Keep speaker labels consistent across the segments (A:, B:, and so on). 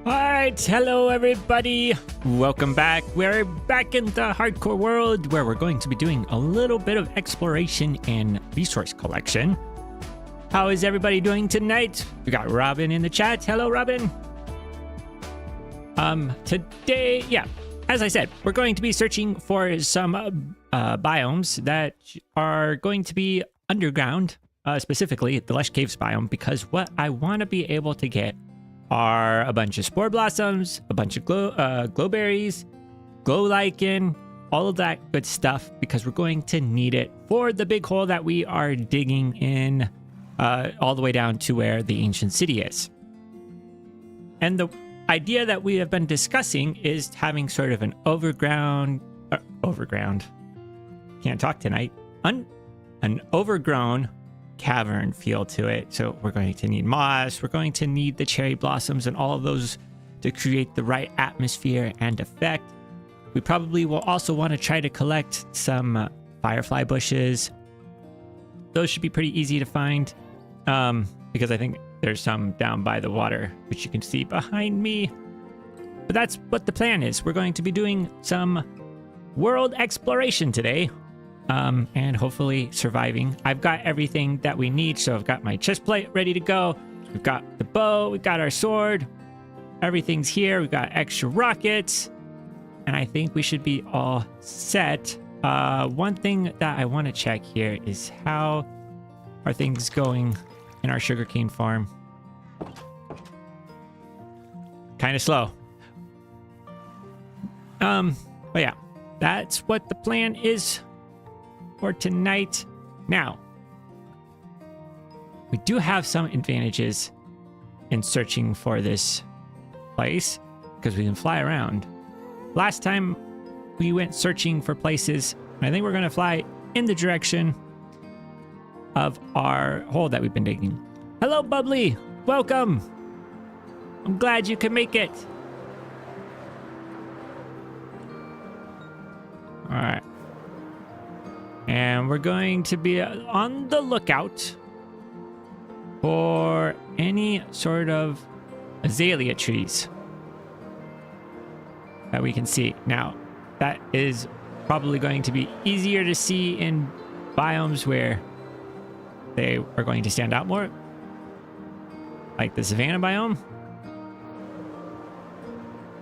A: All right, hello everybody. Welcome back. We're back in the hardcore world where we're going to be doing a little bit of exploration and resource collection. How is everybody doing tonight? We got Robin in the chat. Hello, Robin. Today, as I said, we're going to be searching for some biomes that are going to be underground, specifically the Lush Caves biome, because what I want to be able to get are a bunch of spore blossoms, a bunch of glowberries, glow lichen, all of that good stuff, because we're going to need it for the big hole that we are digging in all the way down to where the ancient city is. And the idea that we have been discussing is having sort of an overground, can't talk tonight, an overgrown cavern feel to it. So we're going to need moss, we're going to need the cherry blossoms and all of those to create the right atmosphere and effect. We probably will also want to try to collect some firefly bushes. Those should be pretty easy to find because I think there's some down by the water, which you can see behind me. But that's what the plan is. We're going to be doing some world exploration today. And hopefully surviving. I've got everything that we need. So I've got my chest plate ready to go. We've got the bow. We've got our sword. Everything's here. We've got extra rockets. And I think we should be all set. One thing that I want to check here is how are things going in our sugarcane farm? Kind of slow. But yeah, that's what the plan is for tonight. Now, we do have some advantages in searching for this place because we can fly around. Last time we went searching for places, I think we're going to fly in the direction of our hole that we've been digging. Hello, Bubbly. Welcome. I'm glad you could make it. All right. And we're going to be on the lookout for any sort of azalea trees that we can see. Now, that is probably going to be easier to see in biomes where they are going to stand out more, like the savanna biome.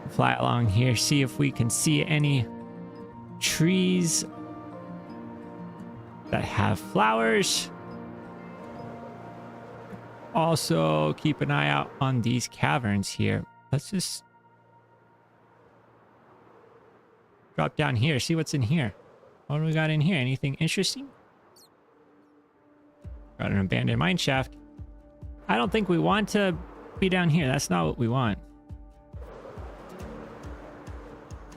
A: Fly along here, see if we can see any trees that have flowers. Also, keep an eye out on these caverns here. Let's just drop down here, see what's in here. What do we got in here? Anything interesting? Got an abandoned mine shaft. I don't think we want to be down here. That's not what we want.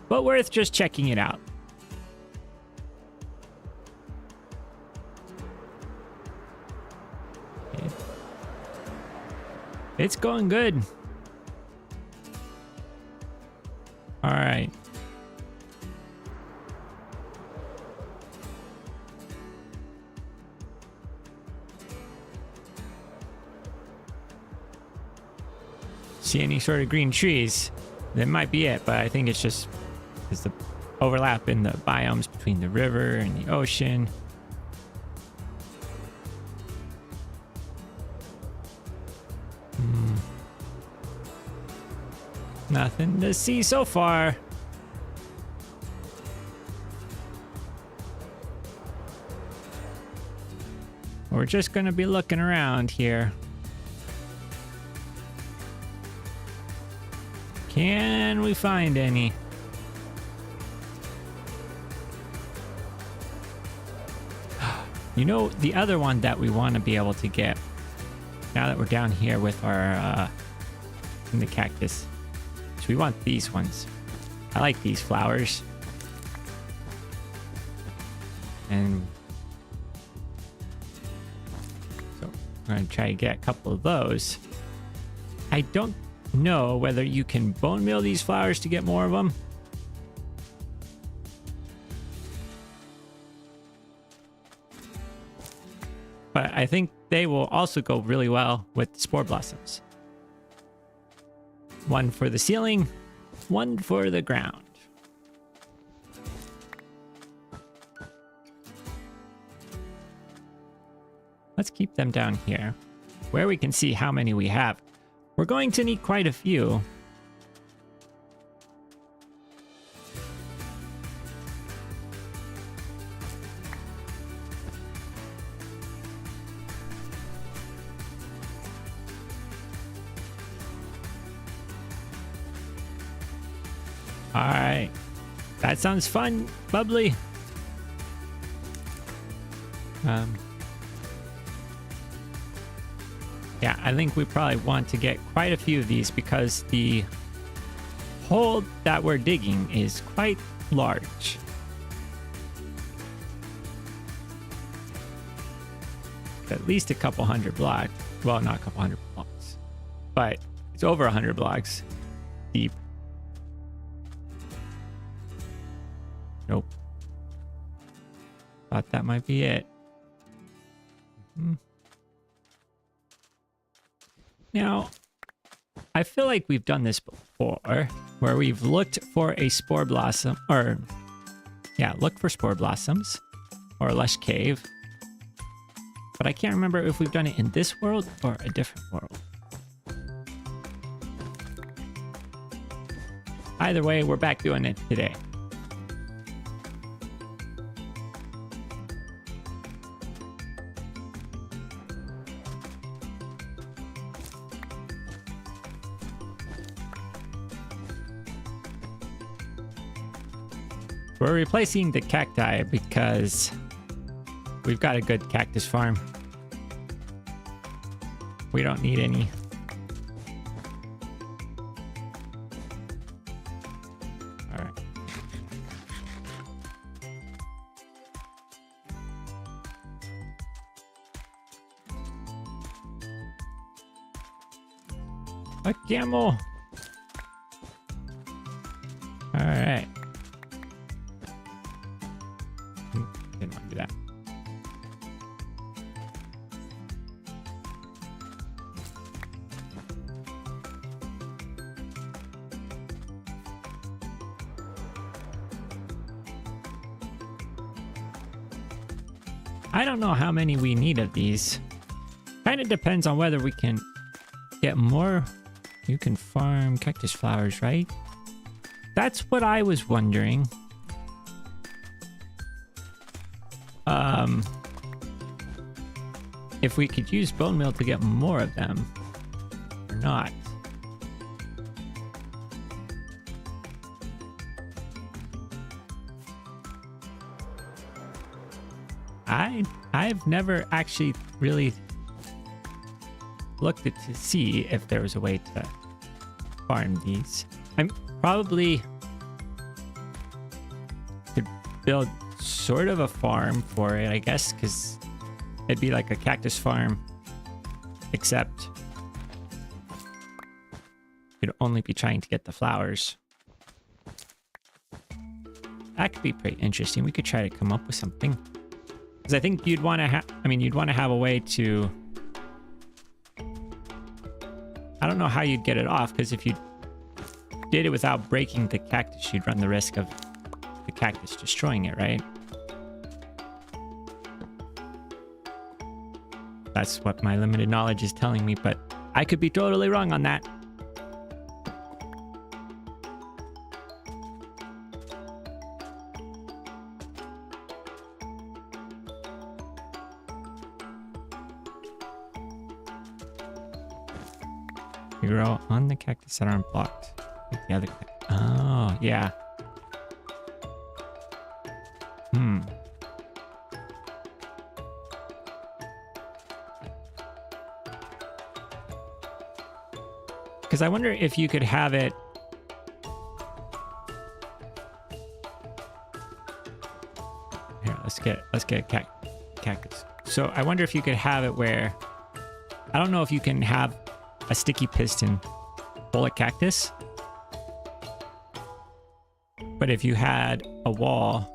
A: But worth just checking it out. It's going good. All right. See any sort of green trees? That might be it, but I think it's just the overlap in the biomes between the river and the ocean. Nothing to see so far. We're just going to be looking around here. Can we find any? You know, the other one that we want to be able to get, now that we're down here with our in the cactus, so we want these ones. I like these flowers. And so we're going to try to get a couple of those. I don't know whether you can bone meal these flowers to get more of them. But I think they will also go really well with spore blossoms. One for the ceiling, one for the ground. Let's keep them down here, where we can see how many we have. We're going to need quite a few. All right, that sounds fun, bubbly. Yeah, I think we probably want to get quite a few of these because the hole that we're digging is quite large. At least a couple hundred blocks. Well, not a couple hundred blocks, but it's over 100 blocks deep. Nope. Thought that might be it. Now, I feel like we've done this before, where we've looked for a spore blossom, or yeah, looked for spore blossoms or a lush cave. But I can't remember if we've done it in this world or a different world. Either way, we're back doing it today. We're replacing the cacti because we've got a good cactus farm. We don't need any. All right. A camel. All right. Didn't want to do that. I don't know how many we need of these. Kind of depends on whether we can get more. You can farm cactus flowers, right? That's what I was wondering. If we could use bone meal to get more of them or not. I've never actually really looked at to see if there was a way to farm these. I'm probably could build sort of a farm for it, I guess, because it'd be like a cactus farm, except you'd only be trying to get the flowers. That could be pretty interesting. We could try to come up with something. Because I think you'd want to have, you'd want to have a way to, I don't know how you'd get it off, because if you did it without breaking the cactus, you'd run the risk of the cactus destroying it, right? That's what my limited knowledge is telling me, but I could be totally wrong on that. You grow on the cactus that aren't blocked. Like the other cactus. Oh, yeah. Because I wonder if you could have it. Here, let's get a cactus. So I wonder if you could have it where, I don't know if you can have a sticky piston pull a cactus, but if you had a wall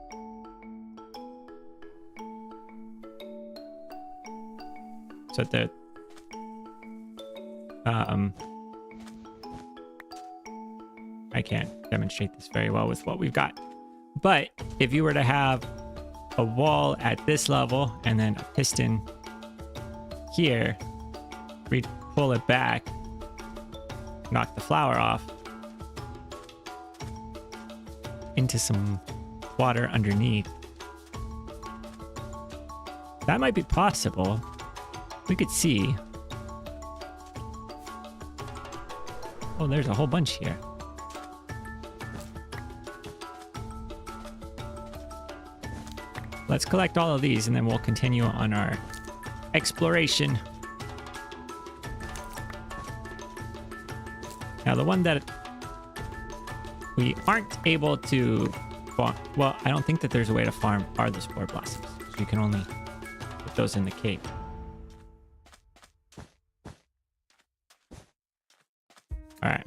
A: so that can't demonstrate this very well with what we've got. But if you were to have a wall at this level and then a piston here, we'd pull it back, knock the flower off into some water underneath. That might be possible. We could see. Oh, there's a whole bunch here. Let's collect all of these and then we'll continue on our exploration. Now, the one that we aren't able to farm, well, I don't think that there's a way to farm are the spore blossoms. So you can only put those in the cave. All right.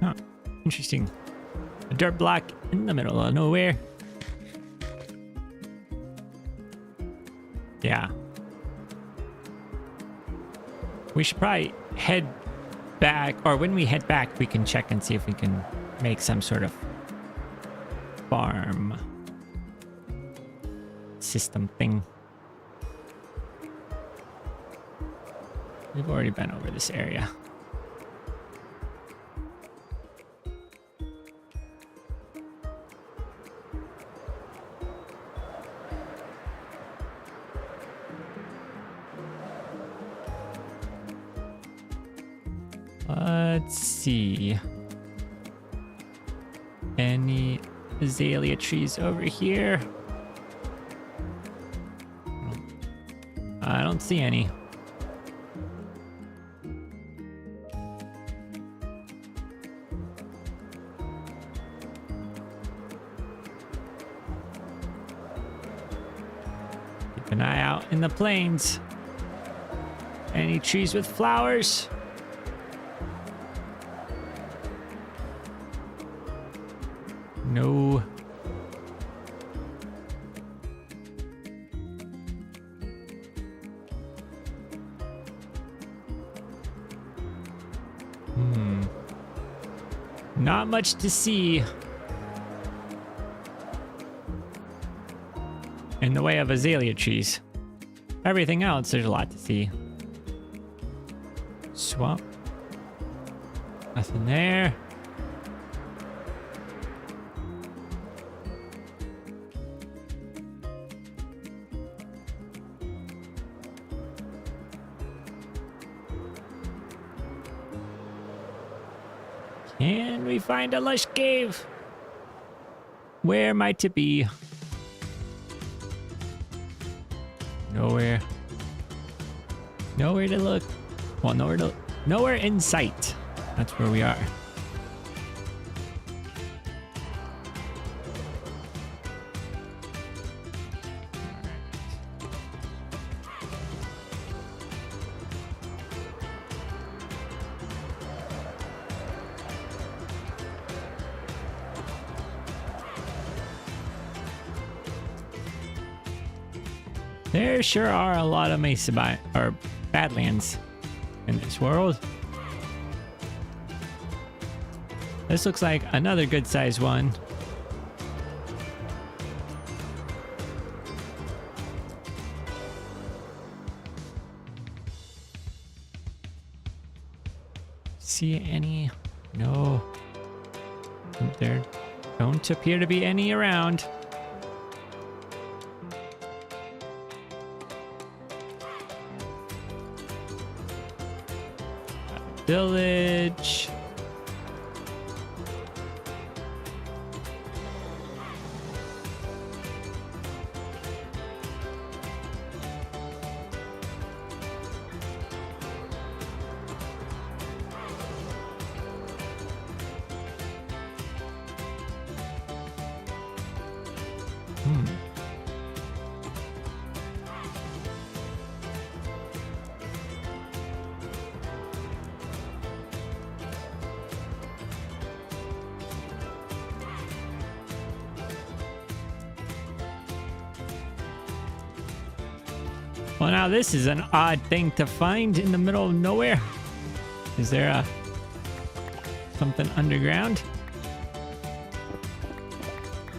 A: Huh. Interesting. A dirt block in the middle of nowhere. Yeah. We should probably head back, or when we head back, we can check and see if we can make some sort of farm system thing. We've already been over this area. Let's see. Any azalea trees over here? I don't see any. Keep an eye out in the plains. Any trees with flowers? No. Not much to see in the way of azalea trees. Everything else, there's a lot to see. Swamp. Nothing there. Can we find a lush cave? Where might it be? Nowhere. Nowhere to look. Well, nowhere in sight. That's where we are. There sure are a lot of mesa or badlands in this world. This looks like another good sized one. See any? No. There don't appear to be any around. Village. Well, now this is an odd thing to find in the middle of nowhere. Is there something underground?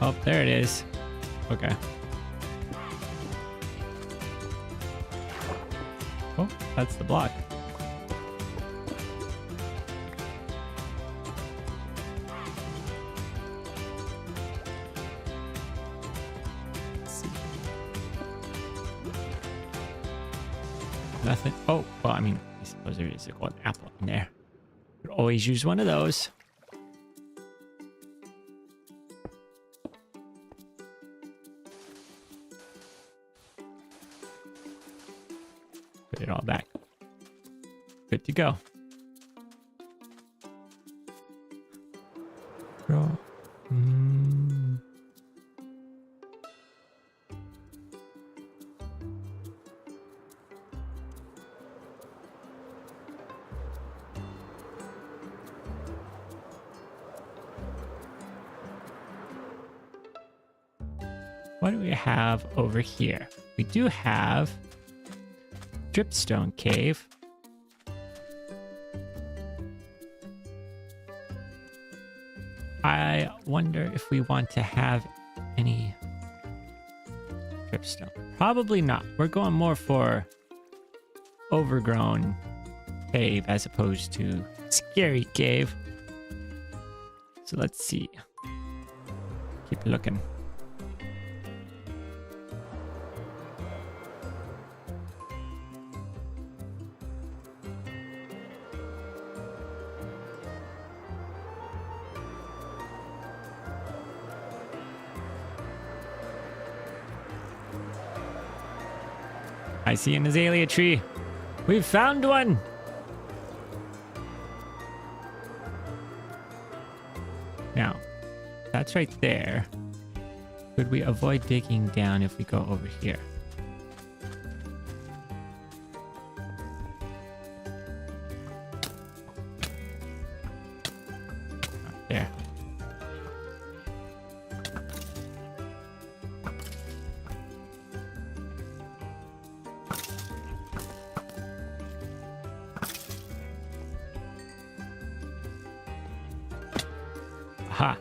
A: Oh, there it is. Okay. Oh, that's the block. Nothing. Oh, well, I mean, I suppose there is a golden apple in there. Could always use one of those. Put it all back. Good to go. Girl. What do we have over here? We do have Dripstone Cave. I wonder if we want to have any dripstone. Probably not. We're going more for overgrown cave as opposed to scary cave. So let's see. Keep looking. I see an azalea tree. We've found one. Now, that's right there. Could we avoid digging down if we go over here? There. Aha.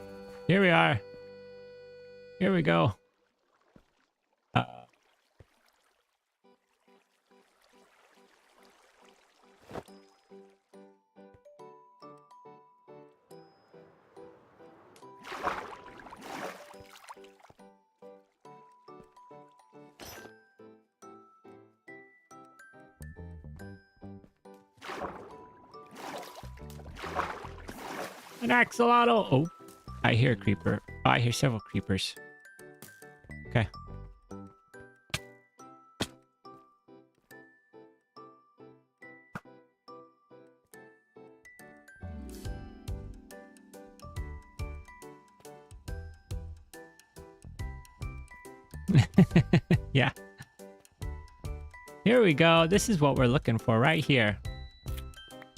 A: Here we are. Here we go. An axolotl. Oh, I hear a creeper. Oh, I hear several creepers. Okay. Yeah. Here we go. This is what we're looking for right here.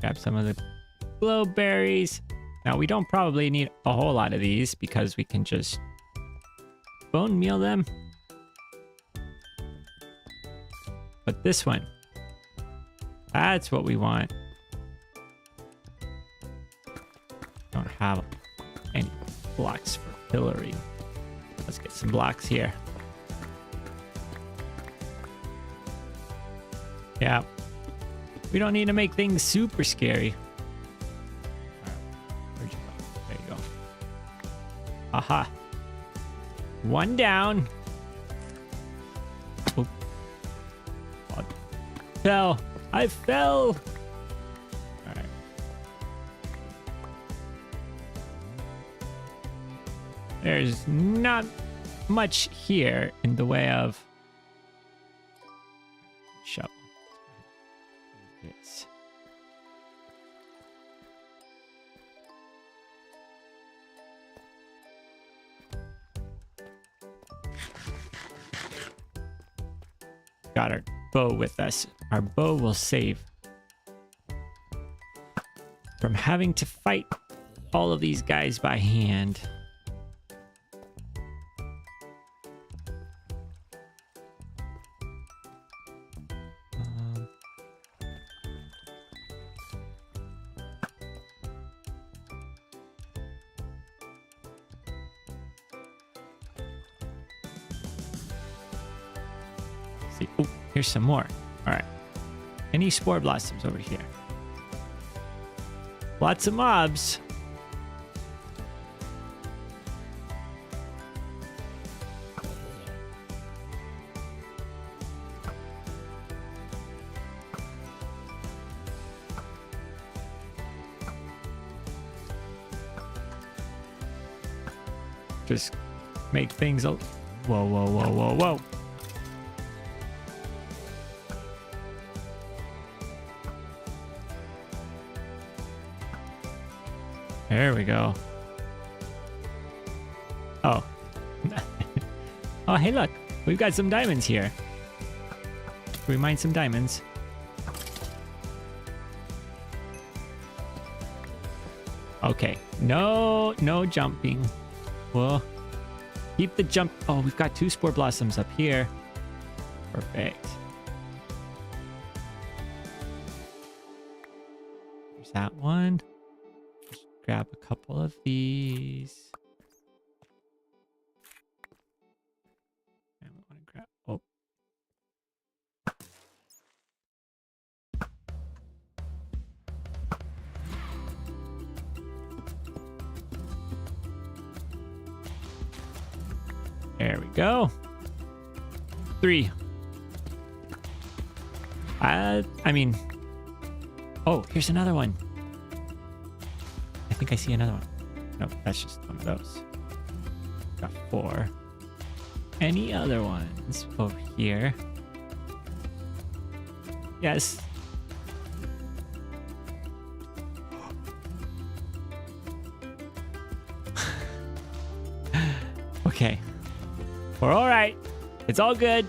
A: Grab some of the glowberries. Now, we don't probably need a whole lot of these because we can just bone meal them. But this one, that's what we want. Don't have any blocks for pillory. Let's get some blocks here. Yeah. We don't need to make things super scary. Where'd you go? There you go. Aha. One down. Oh. Oh. Fell. I fell. All right. There's not much here in the way of shovel. Yes. Got our bow with us. Our bow will save from having to fight all of these guys by hand. See, oh, here's some more. All right. Any spore blossoms over here? Lots of mobs. Just make things a... Whoa, whoa, whoa, whoa, whoa. There we go. Oh. Oh, hey, look. We've got some diamonds here. Can we mine some diamonds? Okay. No jumping. Well, keep the jump. Oh, we've got 2 spore blossoms up here. Perfect. There's that one. Just grab a couple of these. And we want to grab. Oh. There we go. 3. I mean... Oh, here's another one. I think I see another one. Nope, that's just one of those. Got 4. Any other ones over here? Yes. Okay. We're all right. It's all good.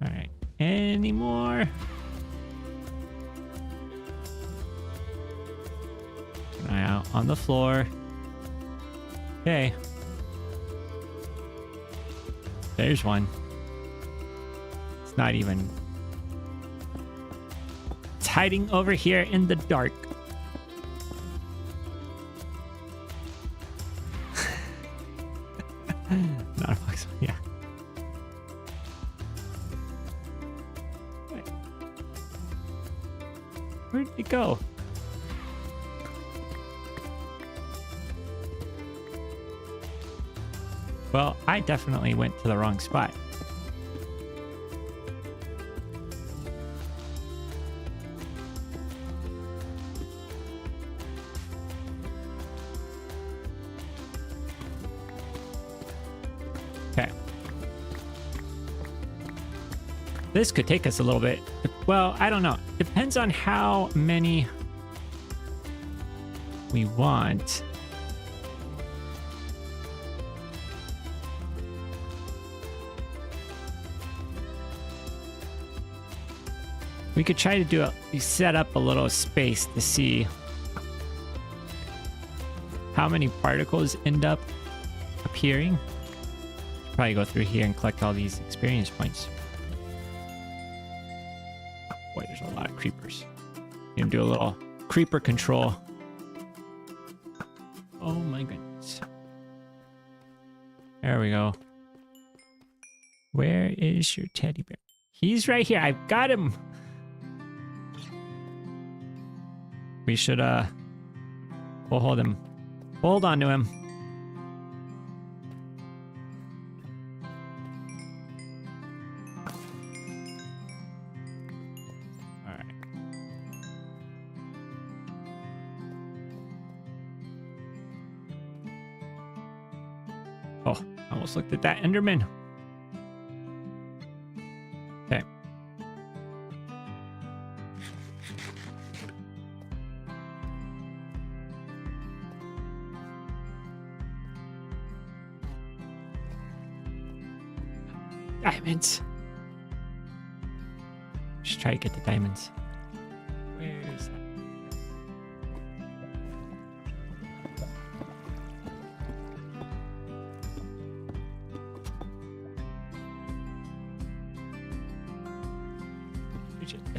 A: All right. Any more? Keep an eye out on the floor. Okay. There's one. It's not even... It's hiding over here in the dark. Not a fox. Yeah. Wait. Where did it go? Well, I definitely went to the wrong spot. Okay. This could take us a little bit. Well, I don't know. Depends on how many we want. We could try to set up a little space to see how many particles end up appearing. Probably go through here and collect all these experience points. Boy, there's a lot of creepers. You can do a little creeper control. Oh my goodness. There we go. Where is your teddy bear? He's right here. I've got him. We should, we'll hold him. Hold on to him. All right. Oh, I almost looked at that Enderman. Okay. Diamonds. Just try to get the diamonds. Where is that?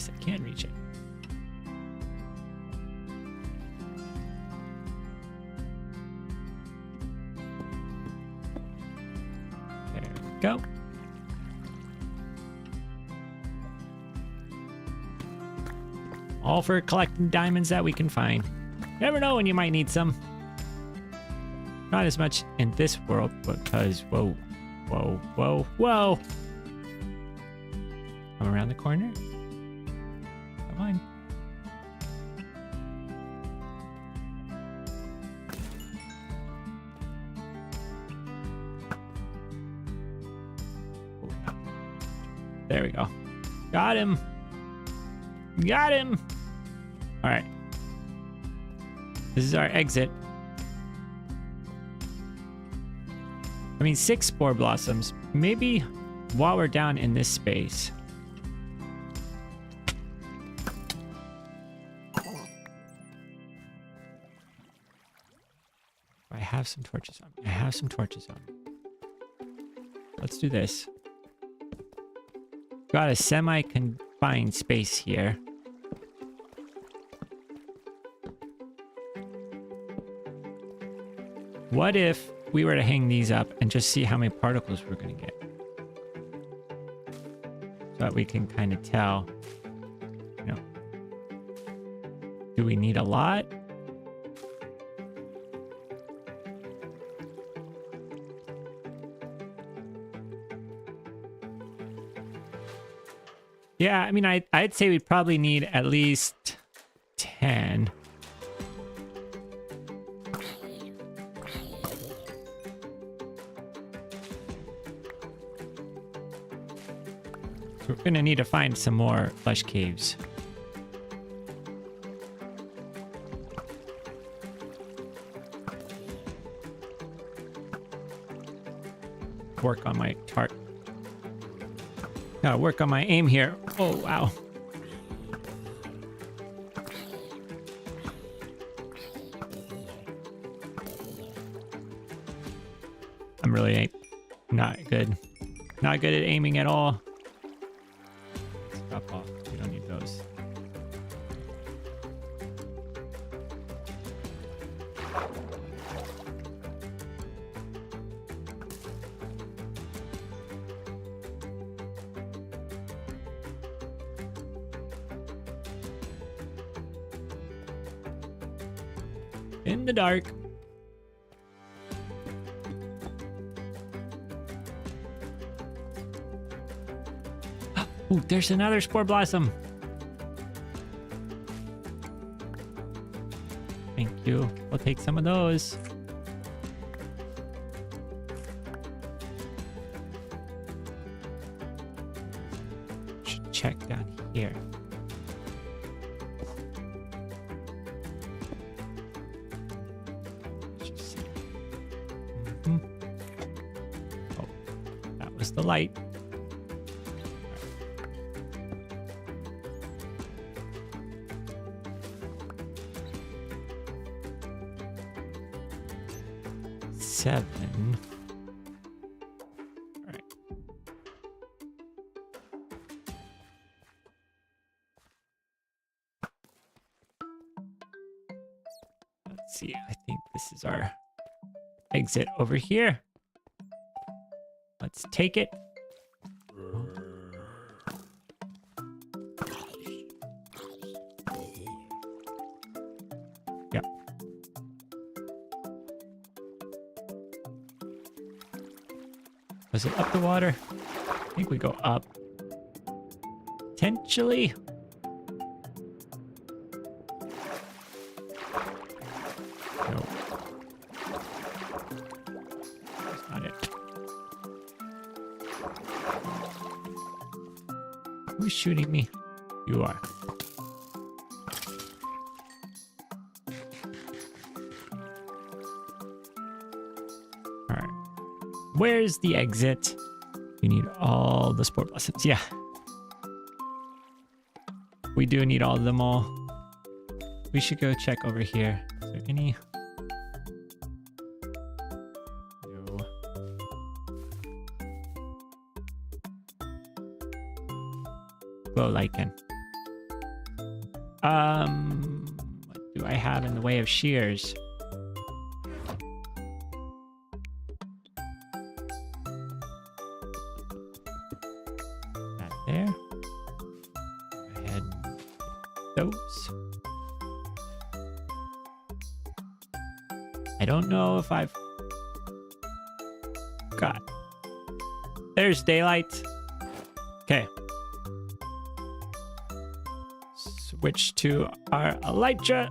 A: guess I can reach it. There we go. All for collecting diamonds that we can find. You never know when you might need some. Not as much in this world, because whoa, whoa, whoa, whoa. Come around the corner. Come on. There we go. Got him. Got him. All right. This is our exit. I mean, 6 spore blossoms. Maybe while we're down in this space. I have some torches on me. I have some torches on me. Let's do this. Got a semi-confined space here. What if we were to hang these up and just see how many particles we're going to get? So that we can kind of tell, you know, do we need a lot? Yeah, I mean, I'd say we'd probably need at least 10. So we're going to need to find some more lush caves. Work on my tart. Gotta work on my aim here. Oh, wow. I'm really not good. Not good at aiming at all. Drop off. We don't need those. In the dark. Ooh, there's another spore blossom. Thank you. We'll take some of those. Should check down here. Oh, that was the light. Seven. All right. Let's see. I think this is our exit over here. Let's take it. Yep. Was it up the water? I think we go up. Potentially. No. That's not it. Who's shooting me? You are. Alright. Where's the exit? We need all the spore blossoms. Yeah. We do need all of them all. We should go check over here. Is there any? No. Glow lichen. What do I have in the way of shears? That there. Go ahead and get those. I don't know if I've got. There's daylight. Okay. Switch to our elytra,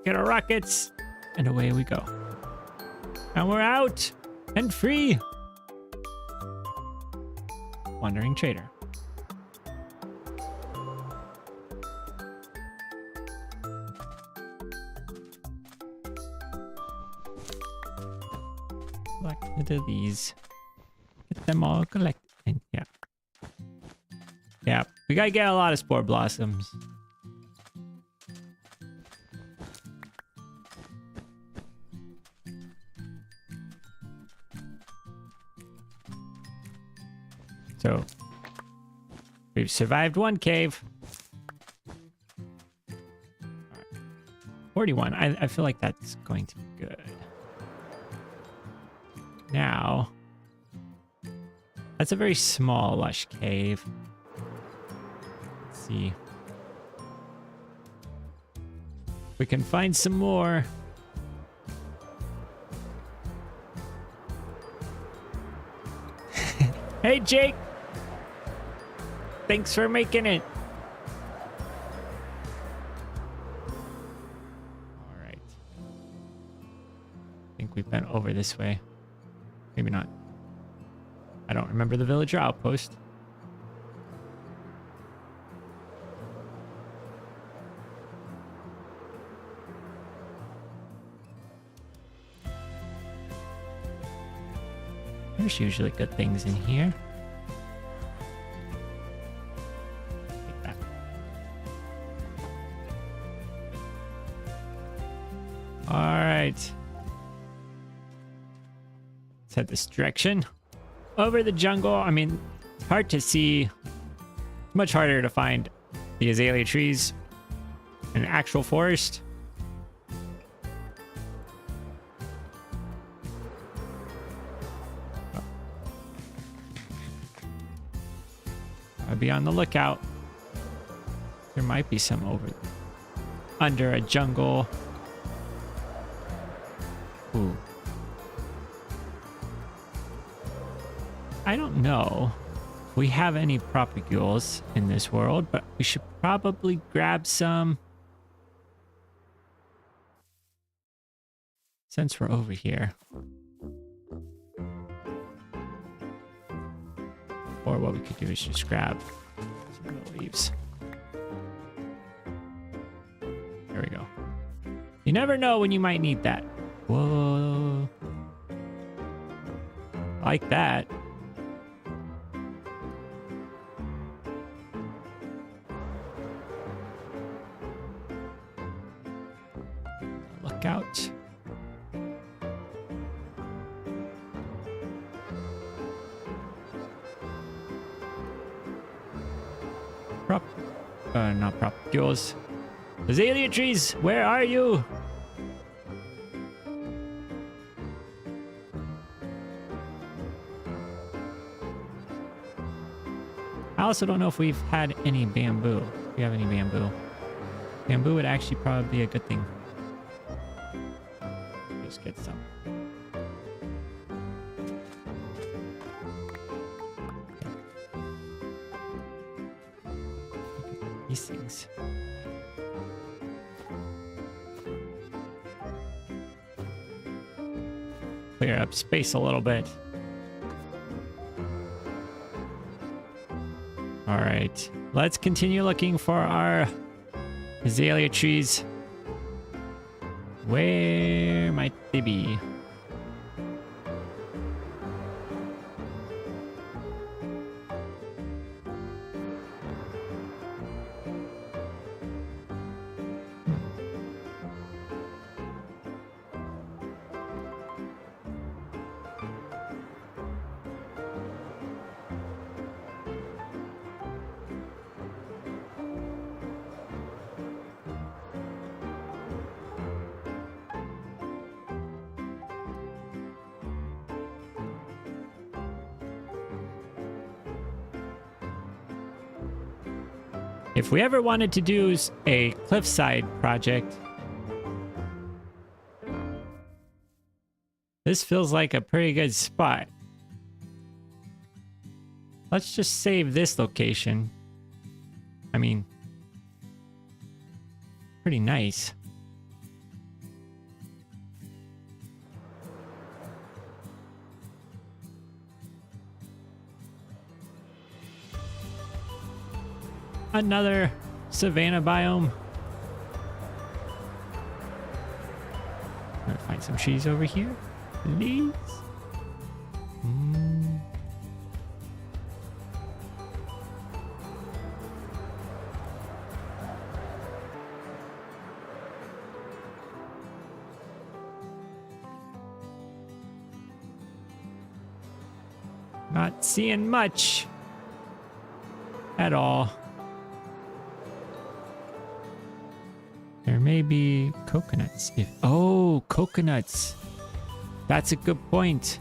A: get our rockets, and away we go. And we're out and free. Wandering trader. Collect these. Get them all collected. And yeah. Yeah, we gotta get a lot of spore blossoms. So, we've survived one cave. 41. I feel like that's going to be good. Now, that's a very small lush cave. Let's see. We can find some more. Hey, Jake. Thanks for making it. All right. I think we've been over this way. Maybe not. I don't remember the villager outpost. There's usually good things in here. Take that. All right. Let's head this direction. Over the jungle. I mean, it's hard to see. Much harder to find the azalea trees in an actual forest. I'd be on the lookout. There might be some over under a jungle. Ooh. I don't know if we have any propagules in this world, but we should probably grab some since we're over here. Or what we could do is just grab some of the leaves. There we go. You never know when you might need that. Whoa. Like that. Look out. Not propagules. Azalea trees, where are you? I also don't know if we've had any bamboo. If we have any bamboo. Bamboo would actually probably be a good thing. Just get some. These things. Clear up space a little bit. All right, let's continue looking for our azalea trees. Where might they be? If we ever wanted to do a cliffside project, this feels like a pretty good spot. Let's just save this location. I mean, pretty nice. Another savanna biome. I'm gonna find some trees over here, please. Not seeing much at all. There may be coconuts. Oh, coconuts. That's a good point.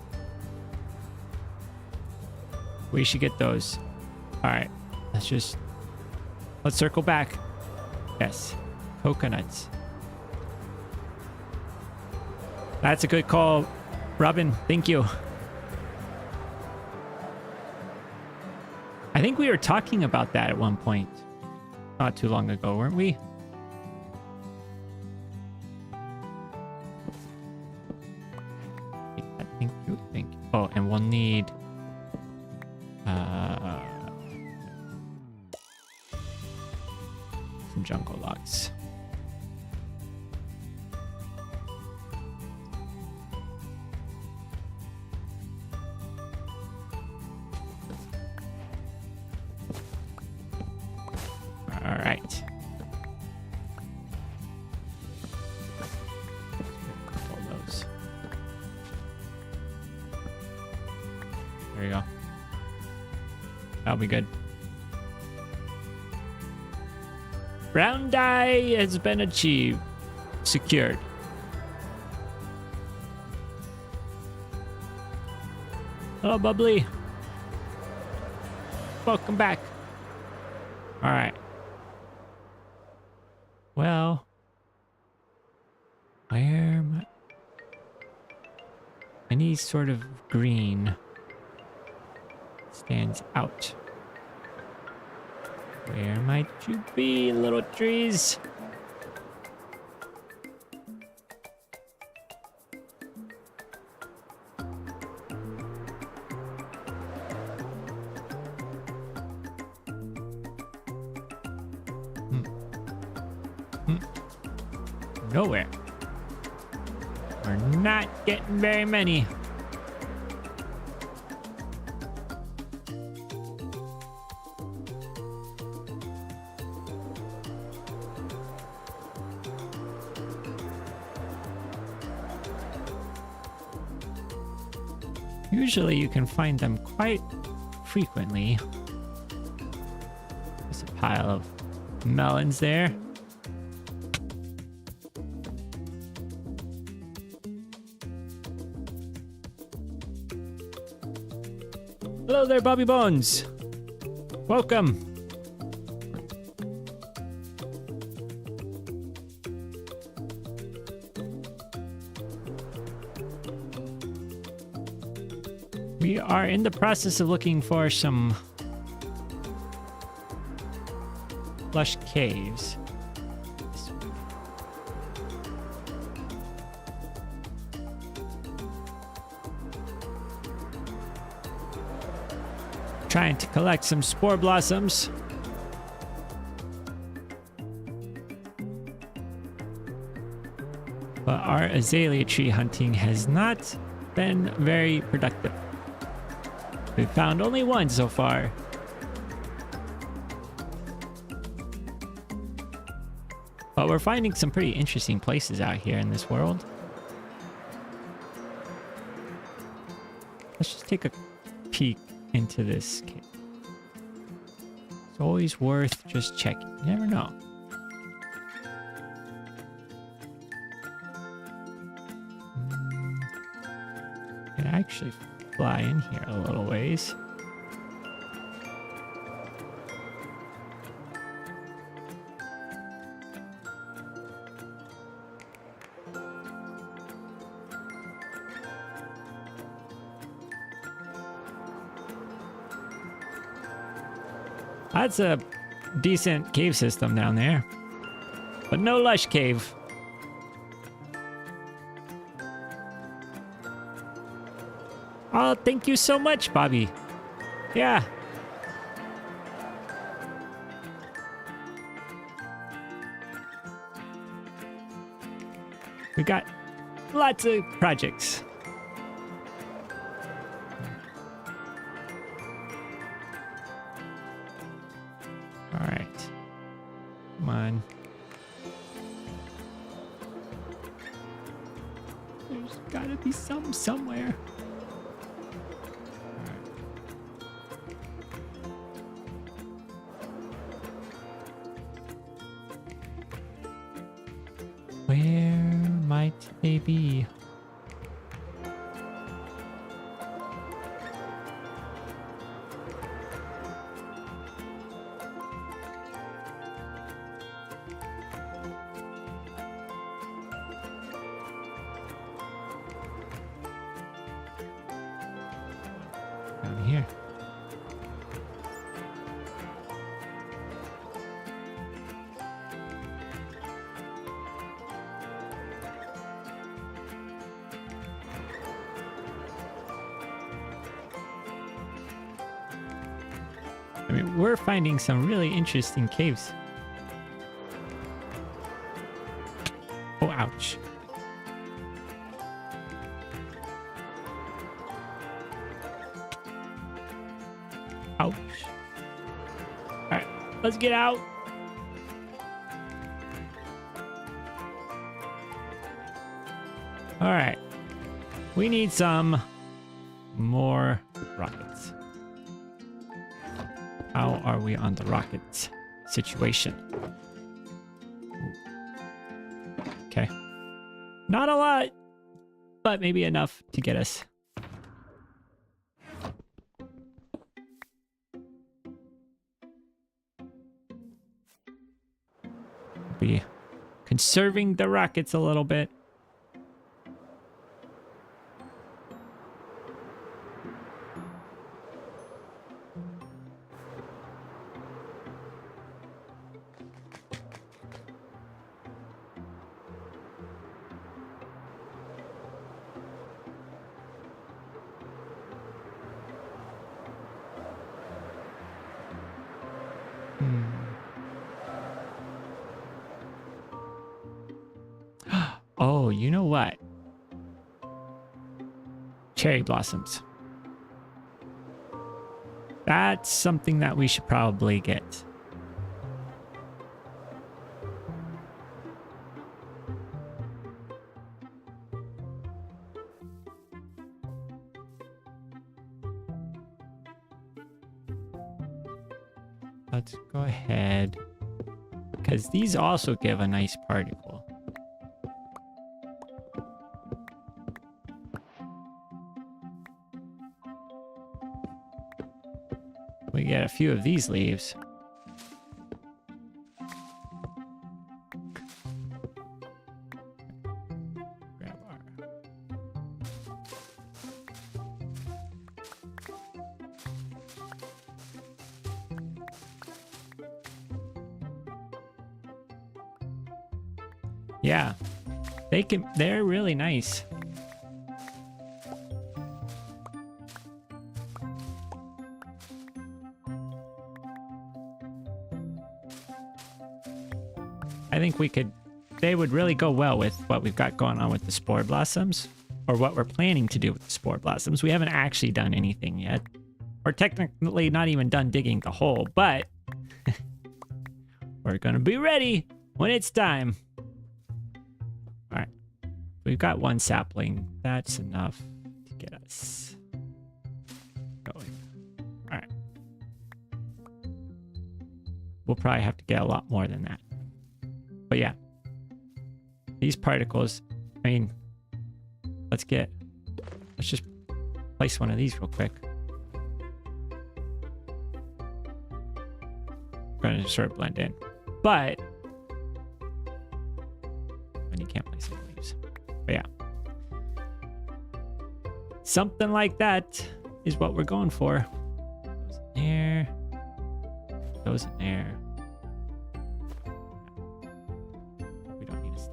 A: We should get those. All right, let's circle back. Yes, coconuts. That's a good call, Robin. Thank you. I think we were talking about that at one point. Not too long ago, weren't we? Thank you. Oh, and we'll need some jungle logs. All right. Those. There you go. That'll be good. Brown dye has been achieved. Secured. Hello, Bubbly. Welcome back. All right. Well, where any sort of green stands out. Where might you be, little trees? Nowhere. We're not getting very many. Usually you can find them quite frequently. There's a pile of melons there. Hello there, Bobby Bones. Welcome. We are in the process of looking for some lush caves. Trying to collect some spore blossoms. But our azalea tree hunting has not been very productive. We've found only one so far. But we're finding some pretty interesting places out here in this world. Let's just take a peek into this cave. It's always worth just checking. You never know. Can actually fly in here a little ways. That's a decent cave system down there. But no lush cave. Oh, thank you so much, Bobby. Yeah. We got lots of projects. All right. Come on. There's gotta be some somewhere. Where might they be? Down here. I mean, we're finding some really interesting caves. Oh, ouch. Ouch. All right, let's get out. All right. We need some more rockets. How are we on the rockets situation? Okay. Not a lot, but maybe enough to get us. Be conserving the rockets a little bit. Oh, you know what? Cherry blossoms. That's something that we should probably get. Let's go ahead, because these also give a nice particle. We get a few of these leaves. Grab our... Yeah, they're really nice. I think they would really go well with what we've got going on with the spore blossoms, or what we're planning to do with the spore blossoms. We haven't actually done anything yet. We're technically not even done digging the hole, but we're gonna be ready when it's time. All right, we've got one sapling. That's enough to get us going. All right, we'll probably have to get a lot more than that. But yeah, these particles, I mean, let's just place one of these real quick. We're gonna sort of blend in, but when you can't place any leaves. But yeah, something like that is what we're going for. There. Those in there. We don't need a stick.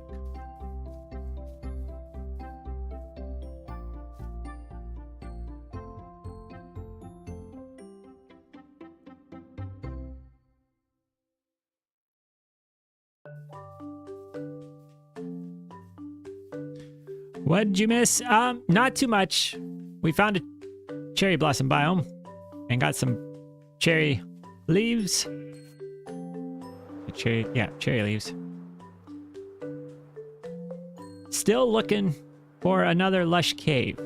A: What did you miss? Not too much. We found a cherry blossom biome and got some cherry leaves. Cherry leaves. Still looking for another lush cave.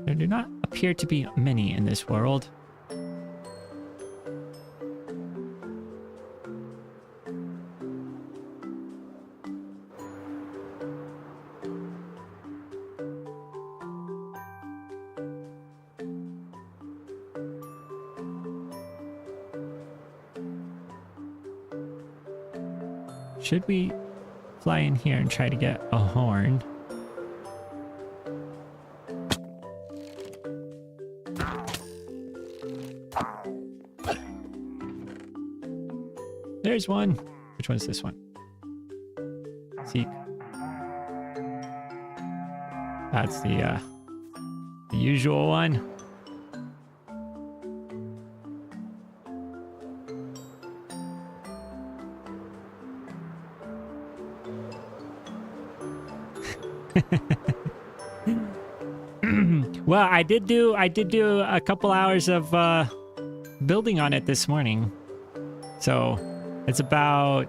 A: There do not appear to be many in this world. Should we fly in here and try to get a horn? There's one. Which one's this one? Seek. That's the usual one. Well, I did do a couple hours of building on it this morning. So it's about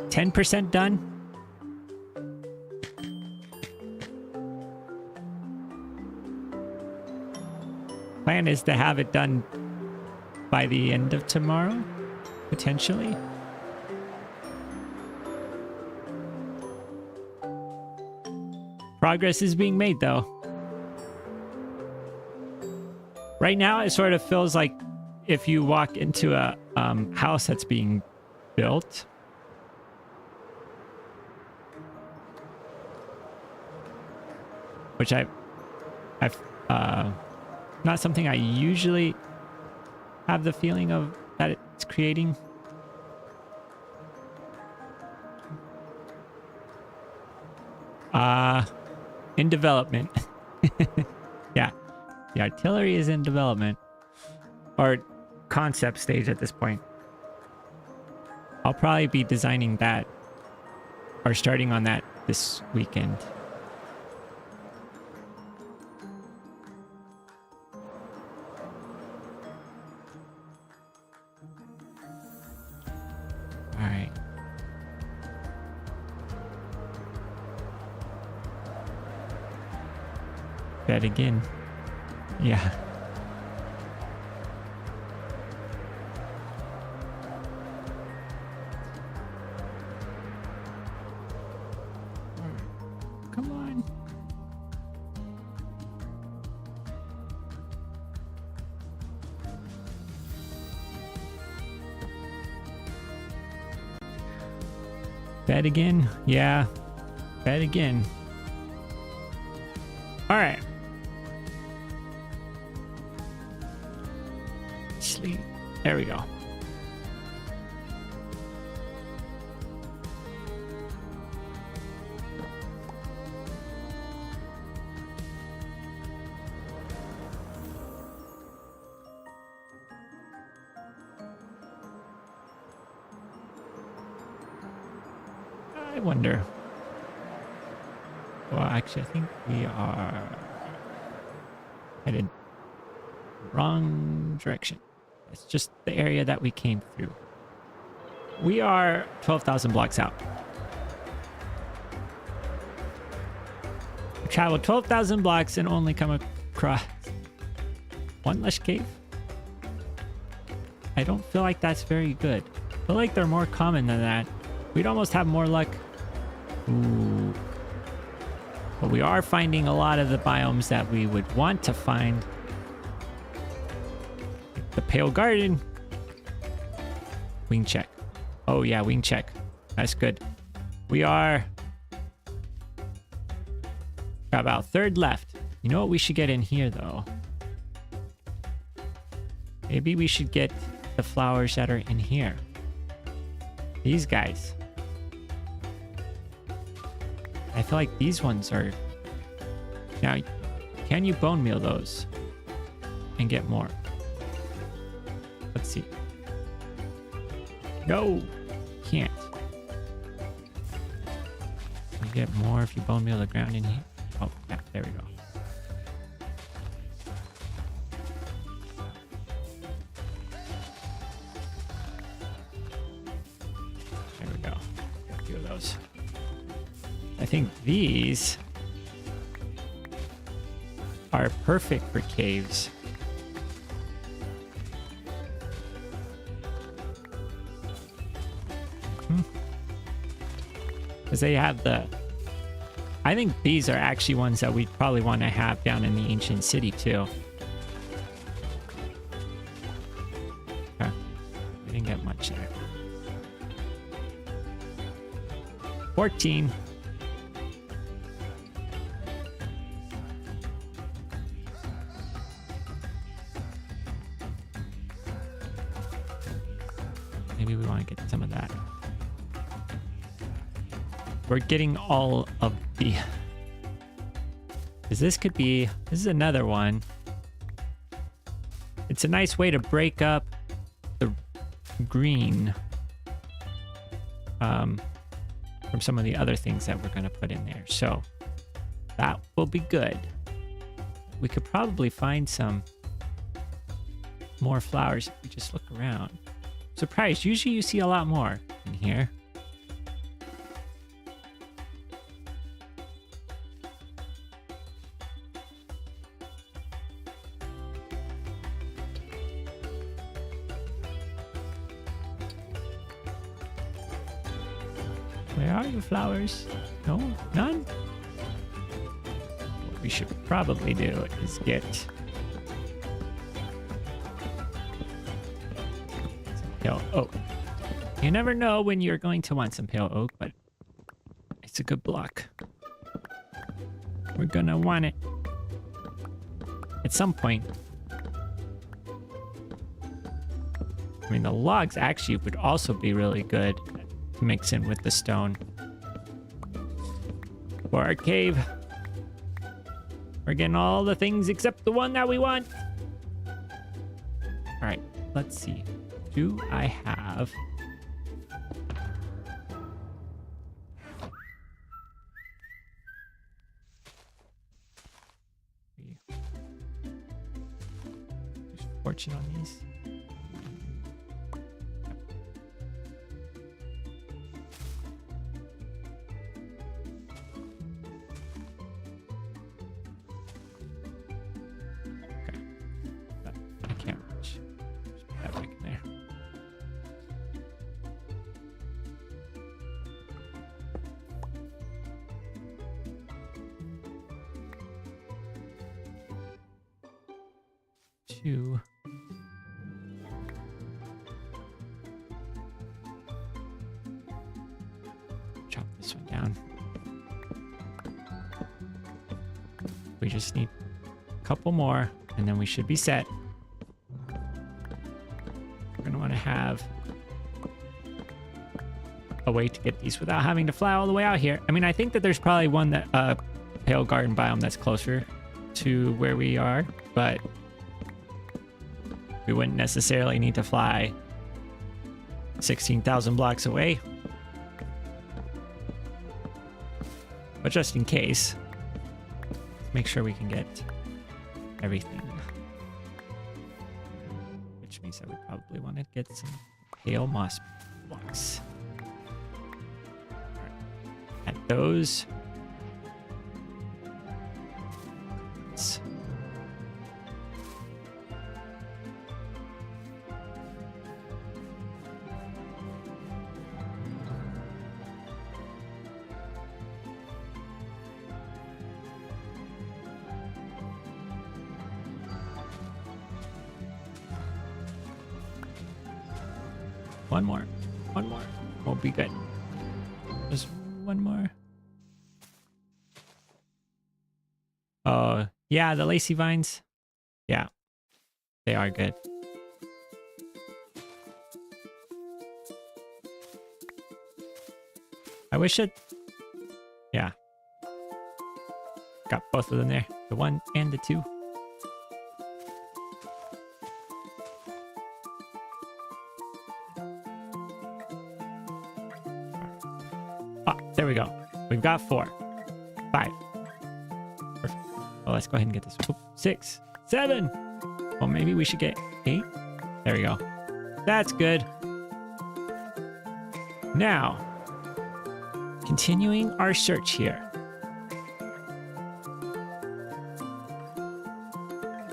A: 10% done. Plan is to have it done by the end of tomorrow, potentially. Progress is being made, though. Right now, it sort of feels like if you walk into a house that's being built, which I've not something I usually have the feeling of that it's creating. In development. Yeah. The artillery is in development. Or concept stage at this point. I'll probably be designing that or starting on that this weekend. All right. Bet again. Yeah. Come on. Bet again. Yeah. Bet again. All right. Sleep. There we go. I wonder. Well, actually, I think we are headed wrong direction. It's just the area that we came through. We are 12,000 blocks out. We traveled 12,000 blocks and only come across one lush cave. I don't feel like that's very good. I feel like they're more common than that. We'd almost have more luck. Ooh. But we are finding a lot of the biomes that we would want to find. The Pale Garden. Wing check. Oh yeah, wing check. That's good. We are got about third left. You know what we should get in here, though? Maybe we should get the flowers that are in here. These guys. I feel like these ones are... Now, can you bone meal those and get more? Let's see. No, can't. You get more if you bone meal the ground in here. Oh, yeah, there we go. There we go. Got a few of those. I think these are perfect for caves. Because they have the... I think these are actually ones that we'd probably want to have down in the ancient city too. Okay. We didn't get much there. 14. Maybe we want to get some of that. We're getting all of the... Because this could be... This is another one. It's a nice way to break up the green from some of the other things that we're going to put in there. So that will be good. We could probably find some more flowers if we just look around. Surprised. Usually you see a lot more in here. Where are your flowers? No? None? What we should probably do is get some pale oak. You never know when you're going to want some pale oak, but it's a good block. We're gonna want it at some point. I mean, the logs actually would also be really good to mix in with the stone. For our cave, we're getting all the things except the one that we want. All right, let's see. Do I have... There's fortune on these. Two. Chop this one down. We just need a couple more and then we should be set. We're going to want to have a way to get these without having to fly all the way out here. I mean, I think that there's probably one that pale garden biome that's closer to where we are, but we wouldn't necessarily need to fly 16,000 blocks away. But just in case, make sure we can get everything. Which means that we probably want to get some pale moss blocks. Right. Add those. One more. We'll be good. Just one more. Oh, yeah, the lacy vines. Yeah, they are good. I wish it... Yeah. Got both of them there. The 1 and the 2. Ah, there we go. We've got 4. 5. Perfect. Well, let's go ahead and get this. Oop, 6. 7. Well, maybe we should get 8. There we go. That's good. Now, continuing our search here.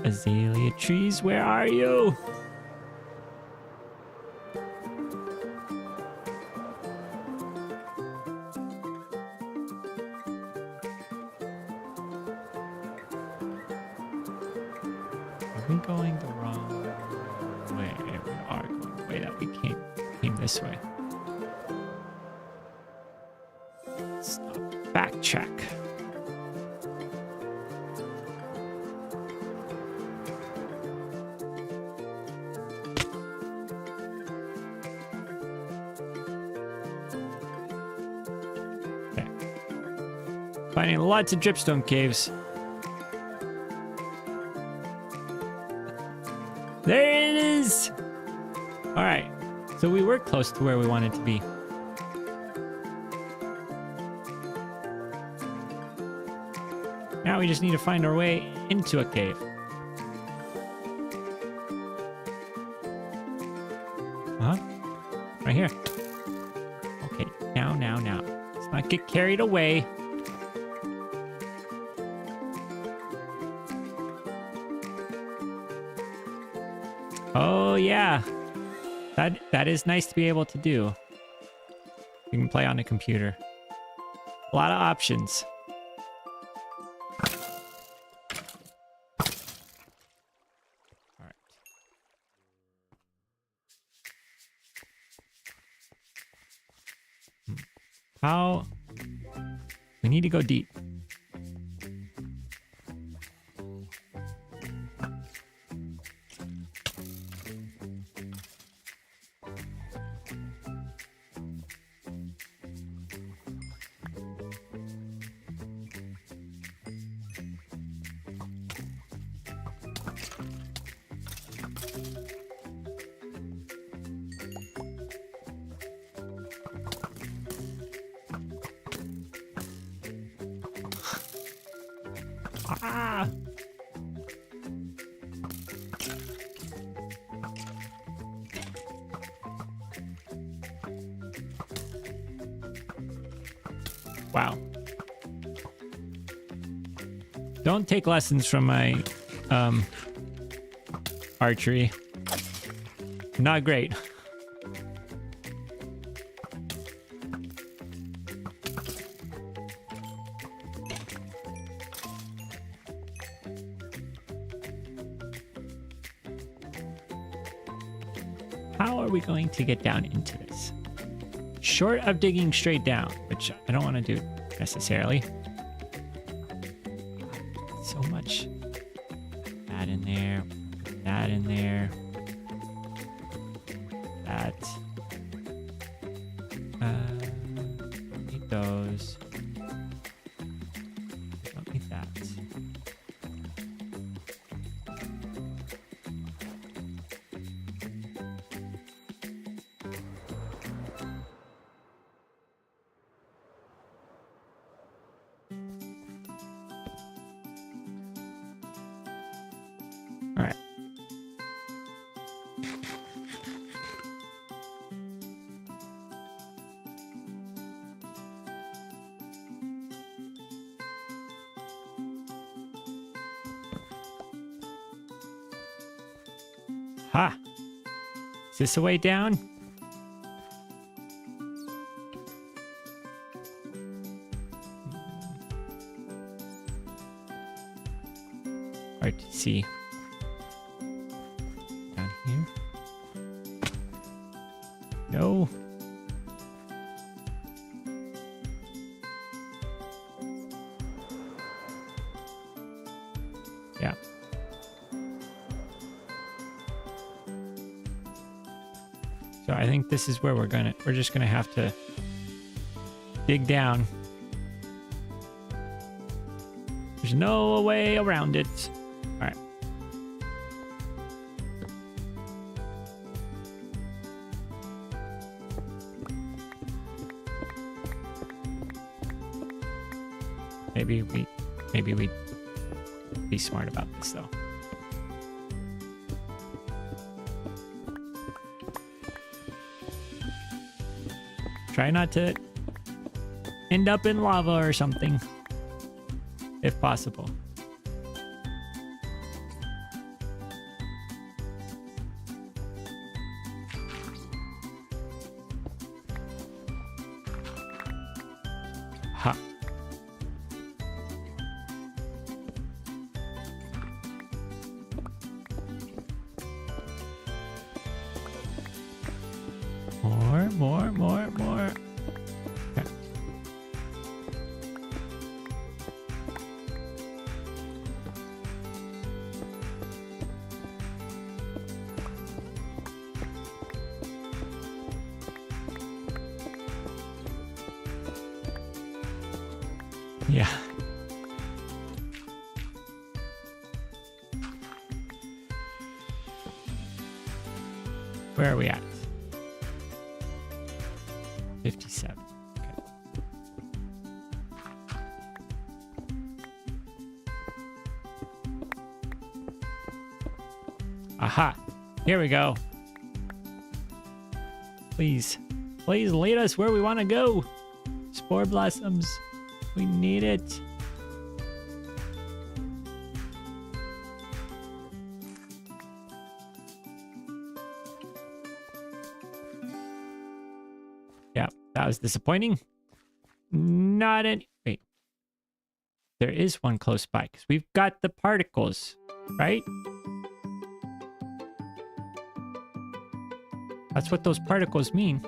A: Azalea trees, where are you? Are we going the wrong way? We are going the way that we came this way. Let's not backtrack. Finding lots of dripstone caves. There it is! Alright, so we were close to where we wanted to be. Now we just need to find our way into a cave. Huh? Right here. Okay, now. Let's not get carried away. Oh yeah, that is nice to be able to do. You can play on a computer. A lot of options. All right. How? We need to go deep. Ah! Wow. Don't take lessons from my archery. Not great. How are we going to get down into this? Short of digging straight down, which I don't want to do necessarily. So much. That in there. That in there. That. Don't need those. Don't need that. All right. Ha! Is this the way down? Hard to see. Down here? So I think this is where we're just gonna have to dig down. There's no way around it. All right. Maybe we be smart about this though. Try not to end up in lava or something, if possible. Ha. More. Okay. Yeah. Where are we at? 57. Okay. Aha. Here we go. Please lead us where we want to go. Spore blossoms. We need it. Yeah, that was disappointing. Not any... Wait. There is one close by because we've got the particles, right? That's what those particles mean.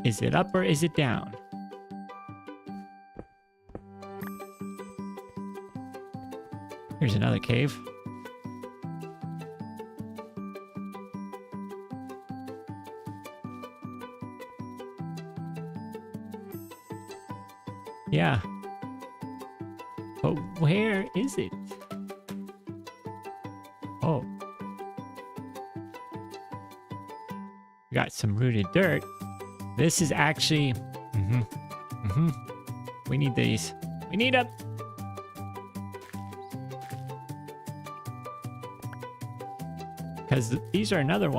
A: Is it up or is it down? Here's another cave. Yeah. But where is it? Oh. We got some rooted dirt. This is actually... We need these. We need them. Because these are another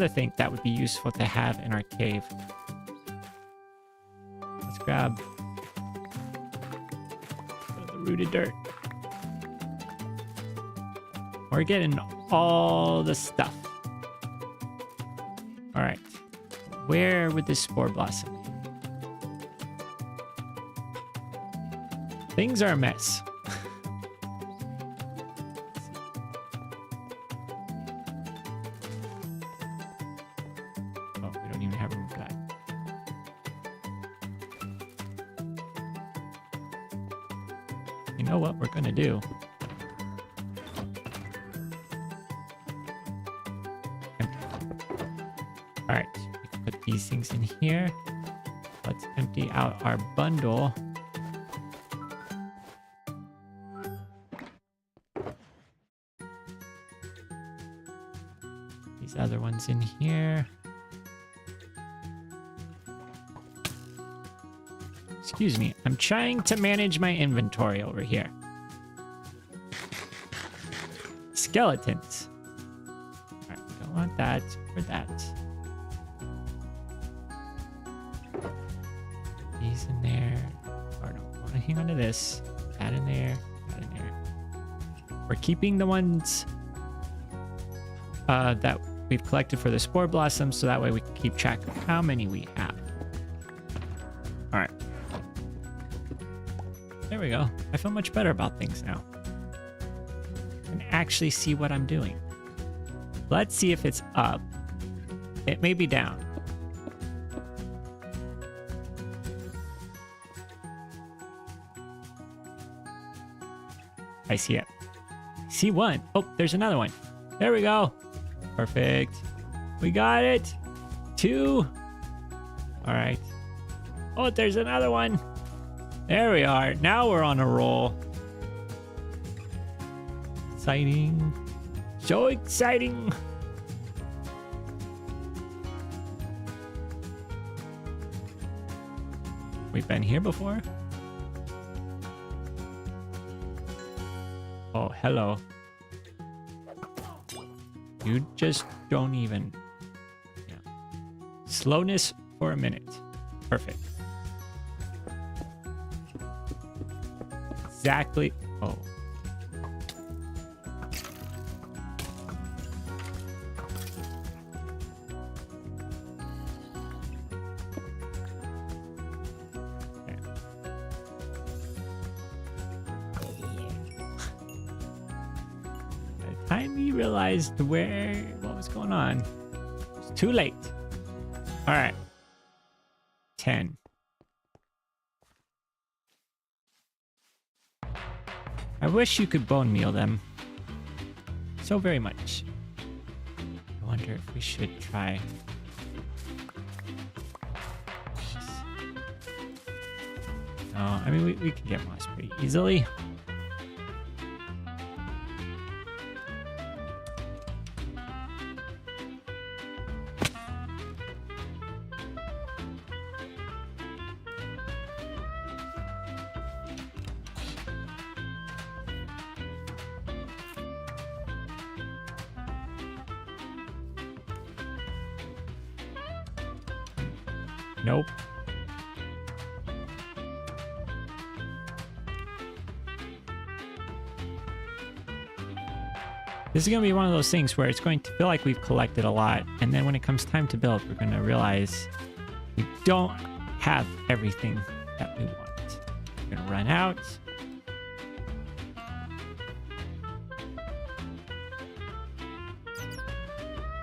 A: thing that would be useful to have in our cave. Let's grab the rooted dirt. We're getting all the stuff. All right. Where would this spore blossom be? Things are a mess. Oh, we don't even have room for that. You know what we're gonna do? All right. Put these things in here. Let's empty out our bundle. These other ones in here. Excuse me, I'm trying to manage my inventory over here. Skeletons. All right, we don't want that or that. These in there. Or no, I want to hang on to this. That in there. That in there. We're keeping the ones that we've collected for the spore blossoms, so that way we can keep track of how many we have. All right. There we go. I feel much better about things now. I can actually see what I'm doing. Let's see if it's up. It may be down. I see it. See one. Oh, there's another one. There we go. Perfect. We got it. 2. All right. Oh, there's another one. There we are. Now we're on a roll. Exciting. So exciting. We've been here before. Oh, hello. You just don't even... Yeah. Slowness for a minute. Perfect. Exactly. Oh. Time we realized what was going on. It's too late. All right. 10. I wish you could bone meal them so very much. I wonder if we should try. No, I mean, we can get moss pretty easily. Nope. This is going to be one of those things where it's going to feel like we've collected a lot, and then when it comes time to build, we're going to realize we don't have everything that we want. We're going to run out.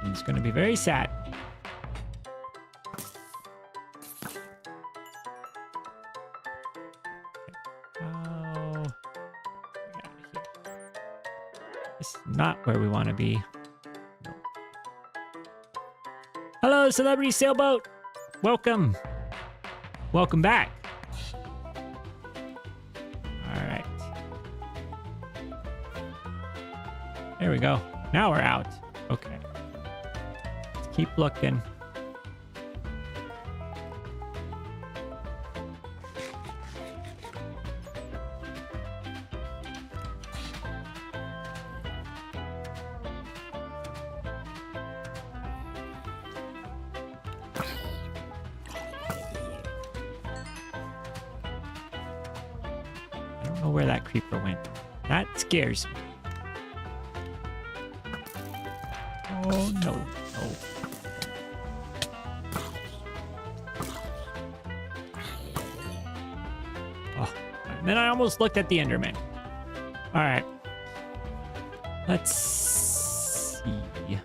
A: And it's going to be very sad. Not where we want to be. No. Hello, Celebrity Sailboat. Welcome. Welcome back. All right. There we go. Now we're out. Okay. Let's keep looking. Where that creeper went. That scares me. Oh no, no. Oh, and then I almost looked at the Enderman. All right. Let's see. Okay.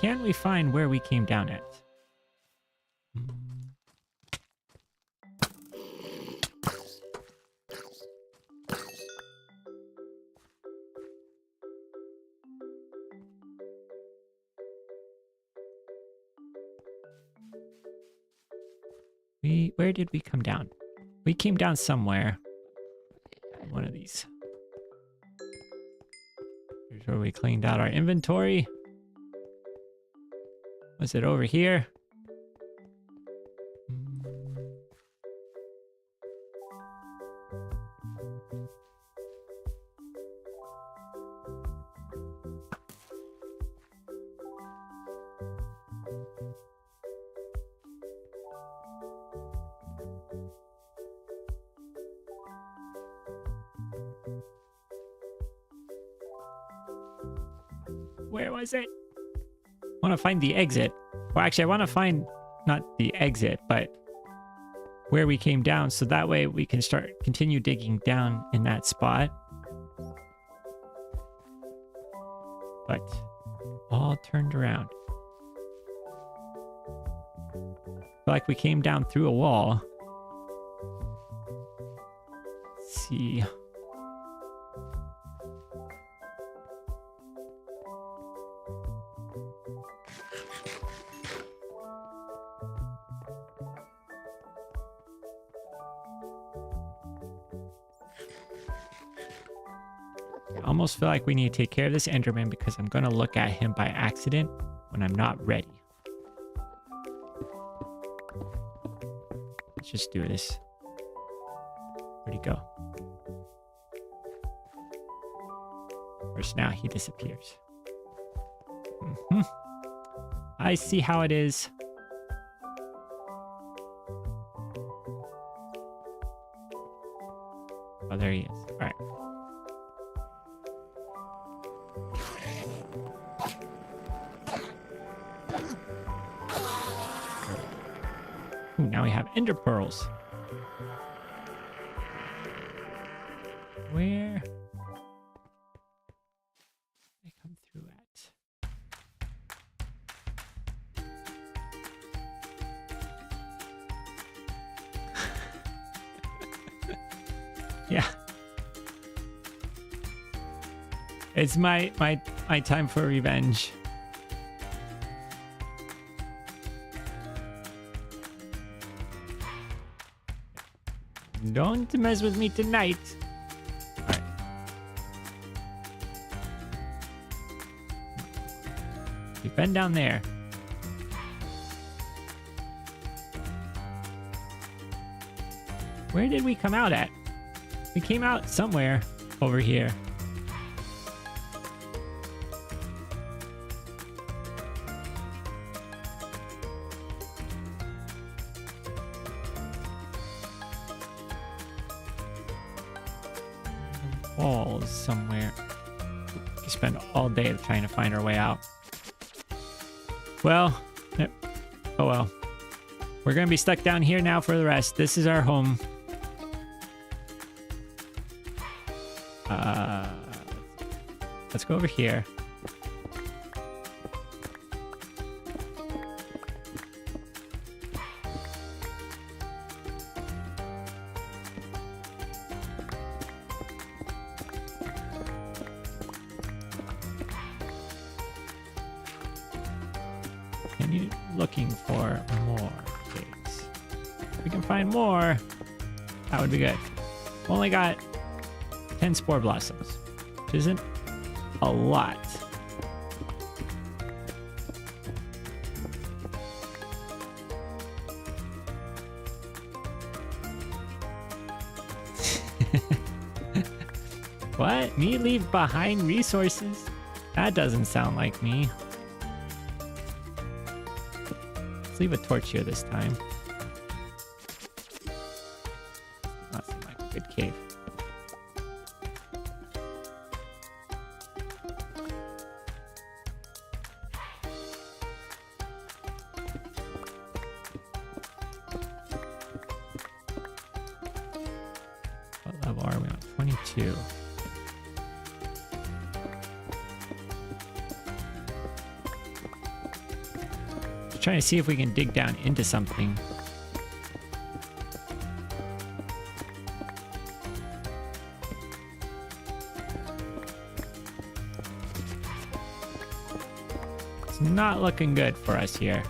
A: Can we find where we came down at? Where did we come down? We came down somewhere. One of these. Here's where we cleaned out our inventory. Was it over here? Where was it? I want to find the exit. Well, actually, I want to find not the exit, but where we came down, so that way we can continue digging down in that spot. But all turned around. I feel like we came down through a wall. Let's see. I almost feel like we need to take care of this Enderman because I'm going to look at him by accident when I'm not ready. Let's just do this. Where'd he go? First now he disappears. I see how it is. Oh, there he is. All right. Ooh, now we have ender pearls. Where they come through at? Yeah. It's my time for revenge. Don't mess with me tonight. All right. We've been down there. Where did we come out at? We came out somewhere over here. Walls somewhere. We spend all day trying to find our way out. Well, oh well. We're gonna be stuck down here now for the rest. This is our home. Let's go over here. And you're looking for more pigs. If we can find more, that would be good. Only got 10 spore blossoms, which isn't a lot. What? Me leave behind resources? That doesn't sound like me. Let's leave a torch here this time. That seems like a good cave. What level are we on? 22. Trying to see if we can dig down into something. It's not looking good for us here.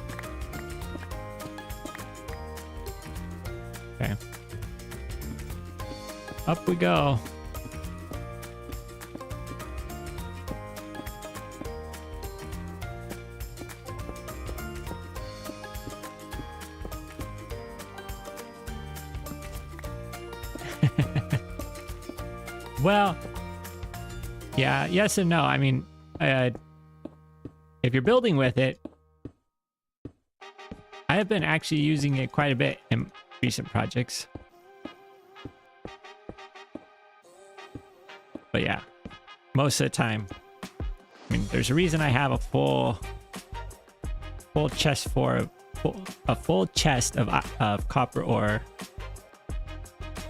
A: Okay. Up we go. Well, yeah, yes and no. I mean, if you're building with it, I have been actually using it quite a bit in recent projects. But yeah, most of the time, I mean, there's a reason I have a full chest of copper ore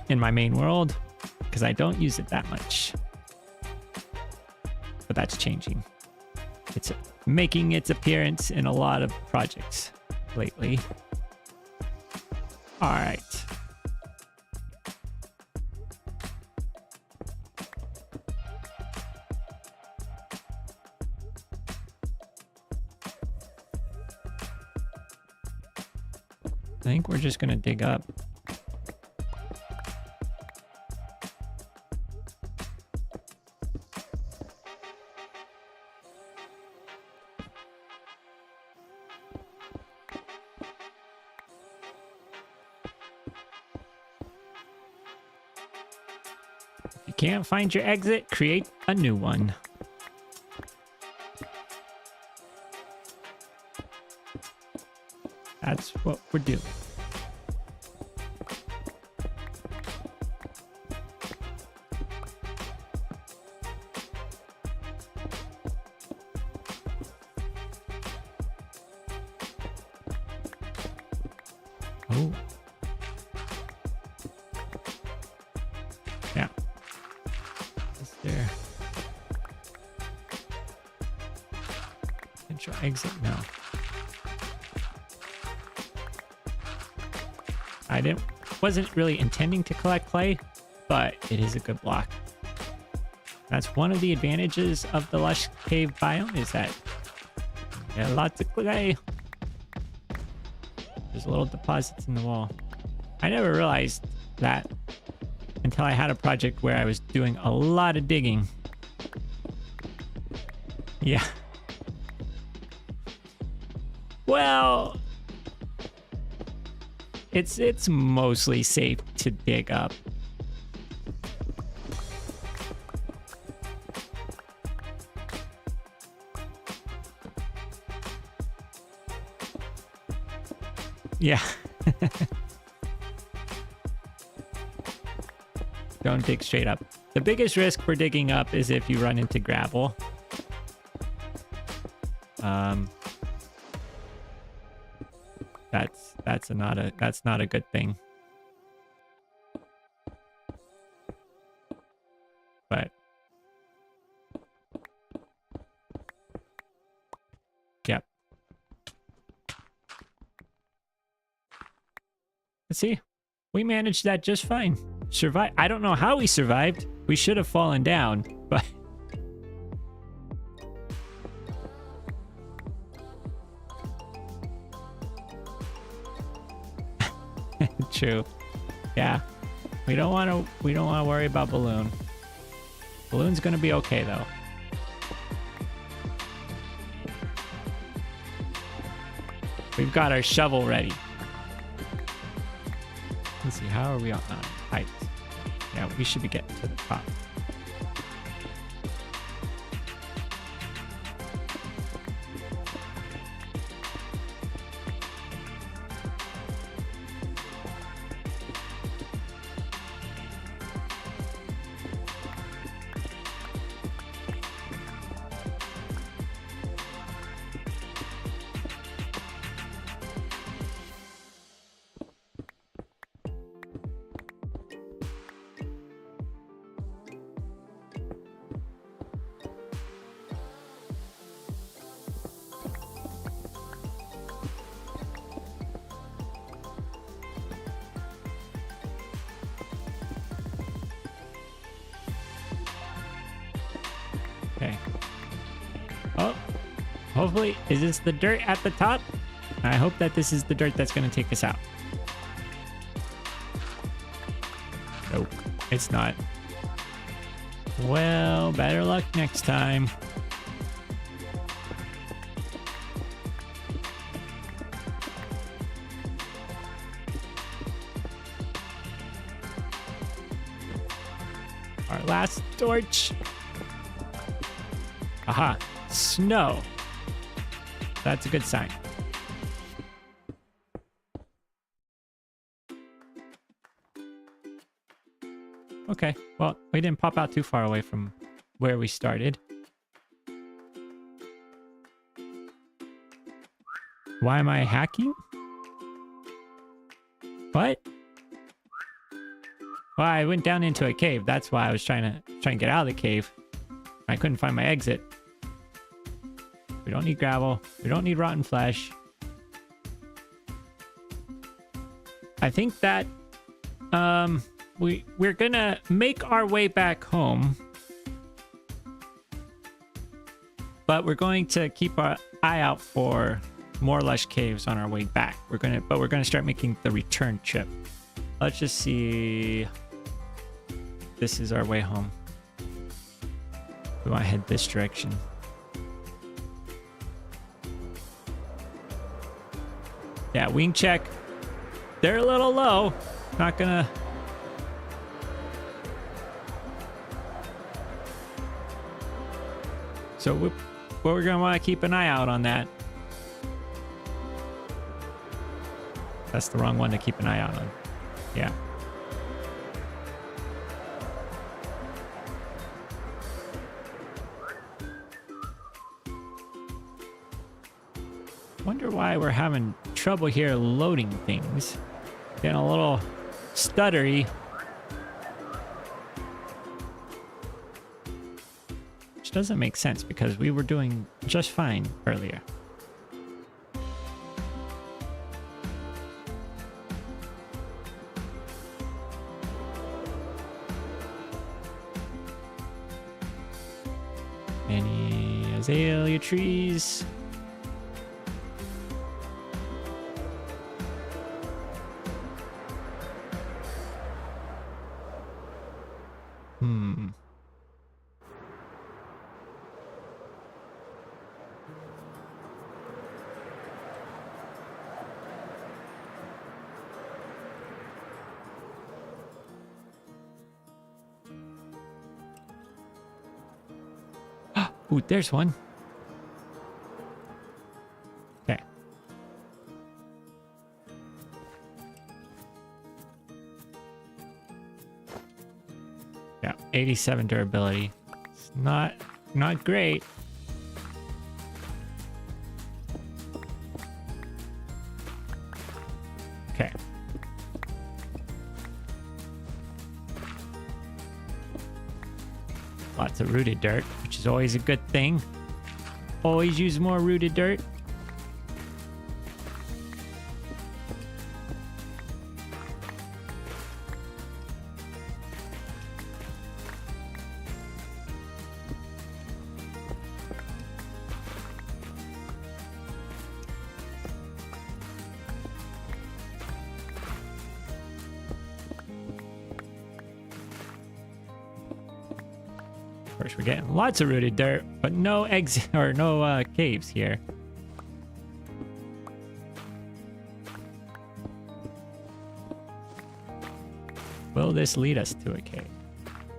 A: in my main world, because I don't use it that much. But that's changing. It's making its appearance in a lot of projects lately. All right. I think we're just gonna dig up. If you can't find your exit, create a new one. That's what we're doing. Oh. Yeah. Is there potential exit? No. Wasn't really intending to collect clay, but it is a good block. That's one of the advantages of the lush cave biome, is that you get lots of clay. There's little deposits in the wall. I never realized that until I had a project where I was doing a lot of digging. Yeah. Well, it's mostly safe to dig up. Yeah. Don't dig straight up. The biggest risk for digging up is if you run into gravel. That's not a good thing. But yep. Let's see. We managed that just fine. I don't know how we survived. We should have fallen down, but true. Yeah. We don't want to worry about Balloon. Balloon's going to be okay though. We've got our shovel ready. Let's see, how are we on height? Yeah, we should be getting to the top. Okay. Oh, hopefully, is this the dirt at the top? I hope that this is the dirt that's going to take us out. Nope, it's not. Well, better luck next time. Our last torch. Aha, snow. That's a good sign. Okay, well, we didn't pop out too far away from where we started. Why am I hacking? What? Well, I went down into a cave. That's why I was trying to get out of the cave. I couldn't find my exit. We don't need gravel. We don't need rotten flesh. I think that we're gonna make our way back home, but we're going to keep our eye out for more lush caves on our way back. We're gonna start making the return trip. Let's just see. This is our way home. We want to head this direction. Yeah, wing check. They're a little low. Not gonna. So we're gonna want to keep an eye out on that. That's the wrong one to keep an eye out on. Yeah. Wonder why we're having trouble here loading things. Getting a little stuttery. Which doesn't make sense because we were doing just fine earlier. Any azalea trees? Ooh, there's one. Okay. Yeah, 87 durability. It's not great. Okay. Lots of rooted dirt, which is always a good thing. Always use more rooted dirt. Of course, we're getting lots of rooted dirt, but no eggs or no caves here. Will this lead us to a cave?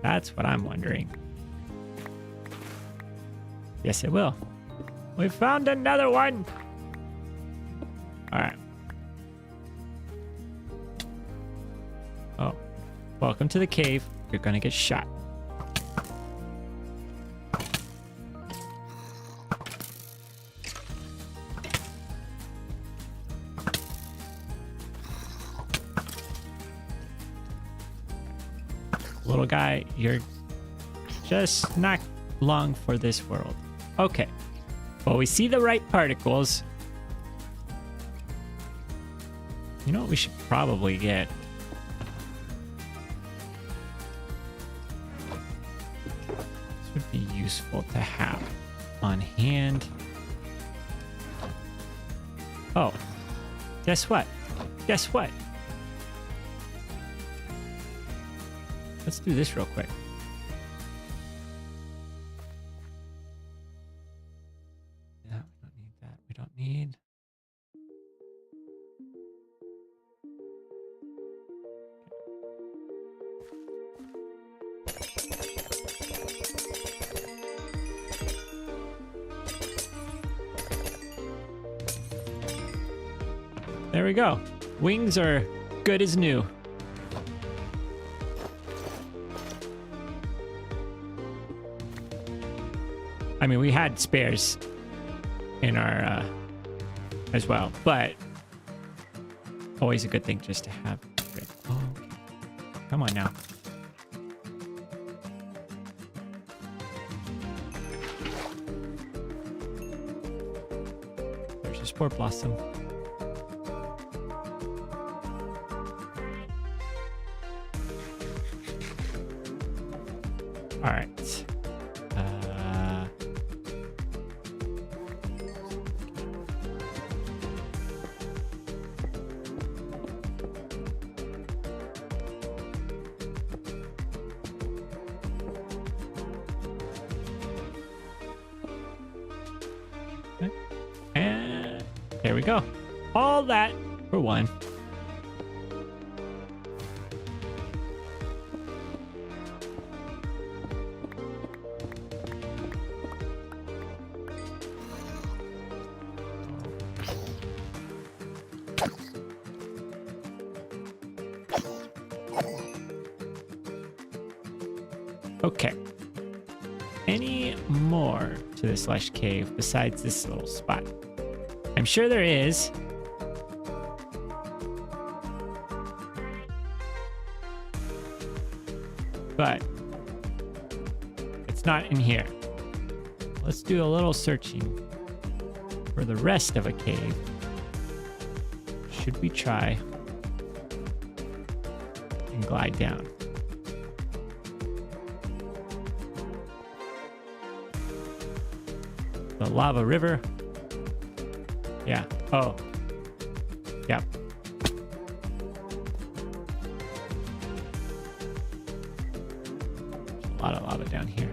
A: That's what I'm wondering. Yes, it will. We found another one. All right. Oh, welcome to the cave. You're gonna get shot. Little guy, you're just not long for this world. Okay. Well, we see the right particles. You know what we should probably get? This would be useful to have on hand. Oh, guess what? Guess what? Let's do this real quick. Yeah, we don't need that. We don't need. There we go. Wings are good as new. I mean, we had spares in our as well, but always a good thing just to have. Oh, come on now. There's a spore blossom. All right. There we go. All that for one. Okay. Any more to this lush cave besides this little spot? I'm sure there is. But it's not in here. Let's do a little searching for the rest of a cave. Should we try and glide down? The lava river. Yeah. Oh. Yep. There's a lot of lava down here.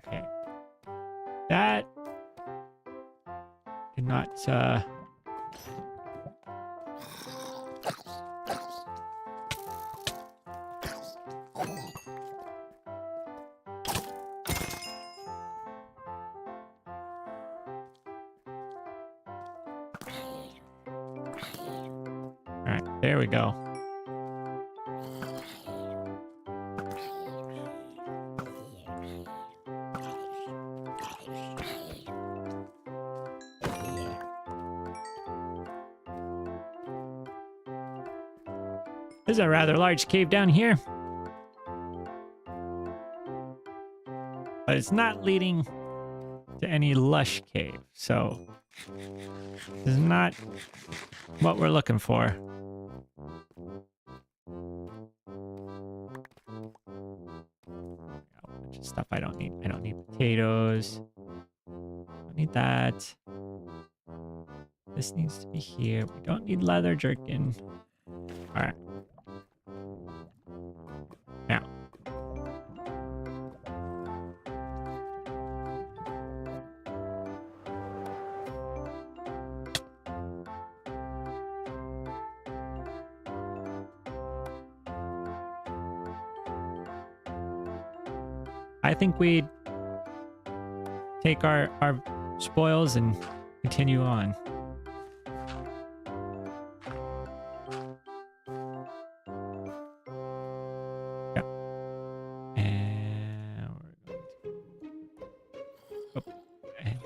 A: Okay. That did not All right, there we go. This is a rather large cave down here. But it's not leading to any lush cave, so this is not what we're looking for. A bunch of stuff I don't need. I don't need potatoes. Don't need that. This needs to be here. We don't need leather jerkin. All right. Now. I think we take our spoils and continue on. Yep. And we're going to... and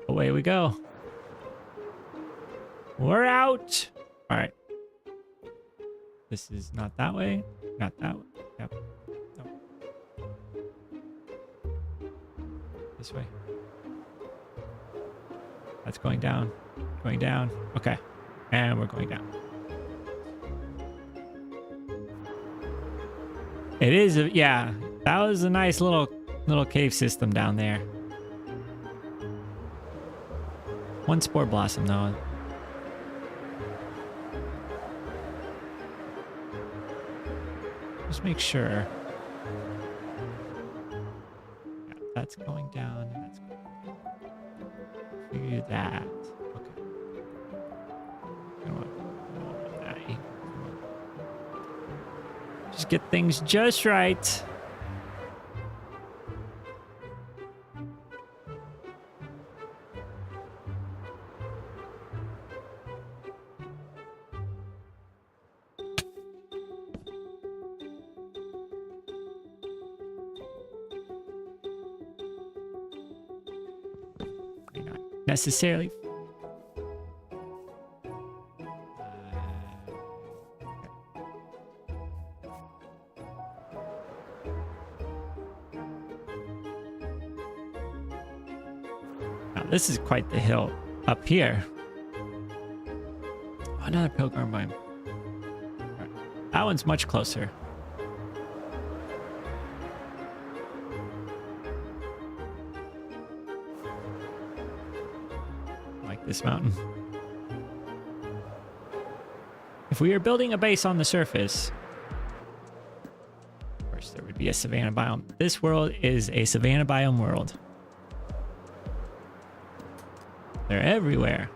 A: away we go. We're out. All right. This is not that way. Not that way. Yep. This way. That's going down. Going down. Okay. And we're going down. It is, yeah. That was a nice little cave system down there. One spore blossom though. Just make sure. That's going down. And that's going down. Figure that. Okay. You know what? Just get things just right. Necessarily. Now this is quite the hill up here. Oh, another pilgrim biome. Right. That one's much closer. this mountain. If we were building a base on the surface, of course there would be a savanna biome. This world is a savanna biome world. They're everywhere.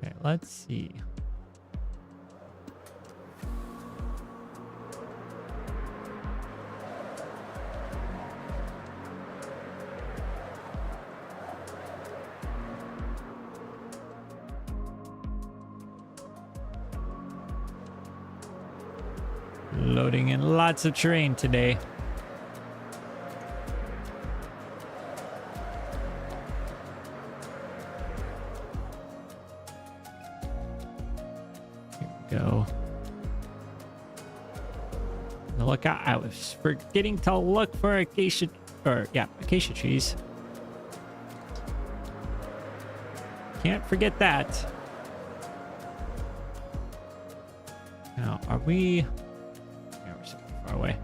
A: Okay, let's see. Loading in lots of terrain today. Here we go. Look out. I was forgetting to look for acacia trees. Can't forget that. Now, are we... we're so far away.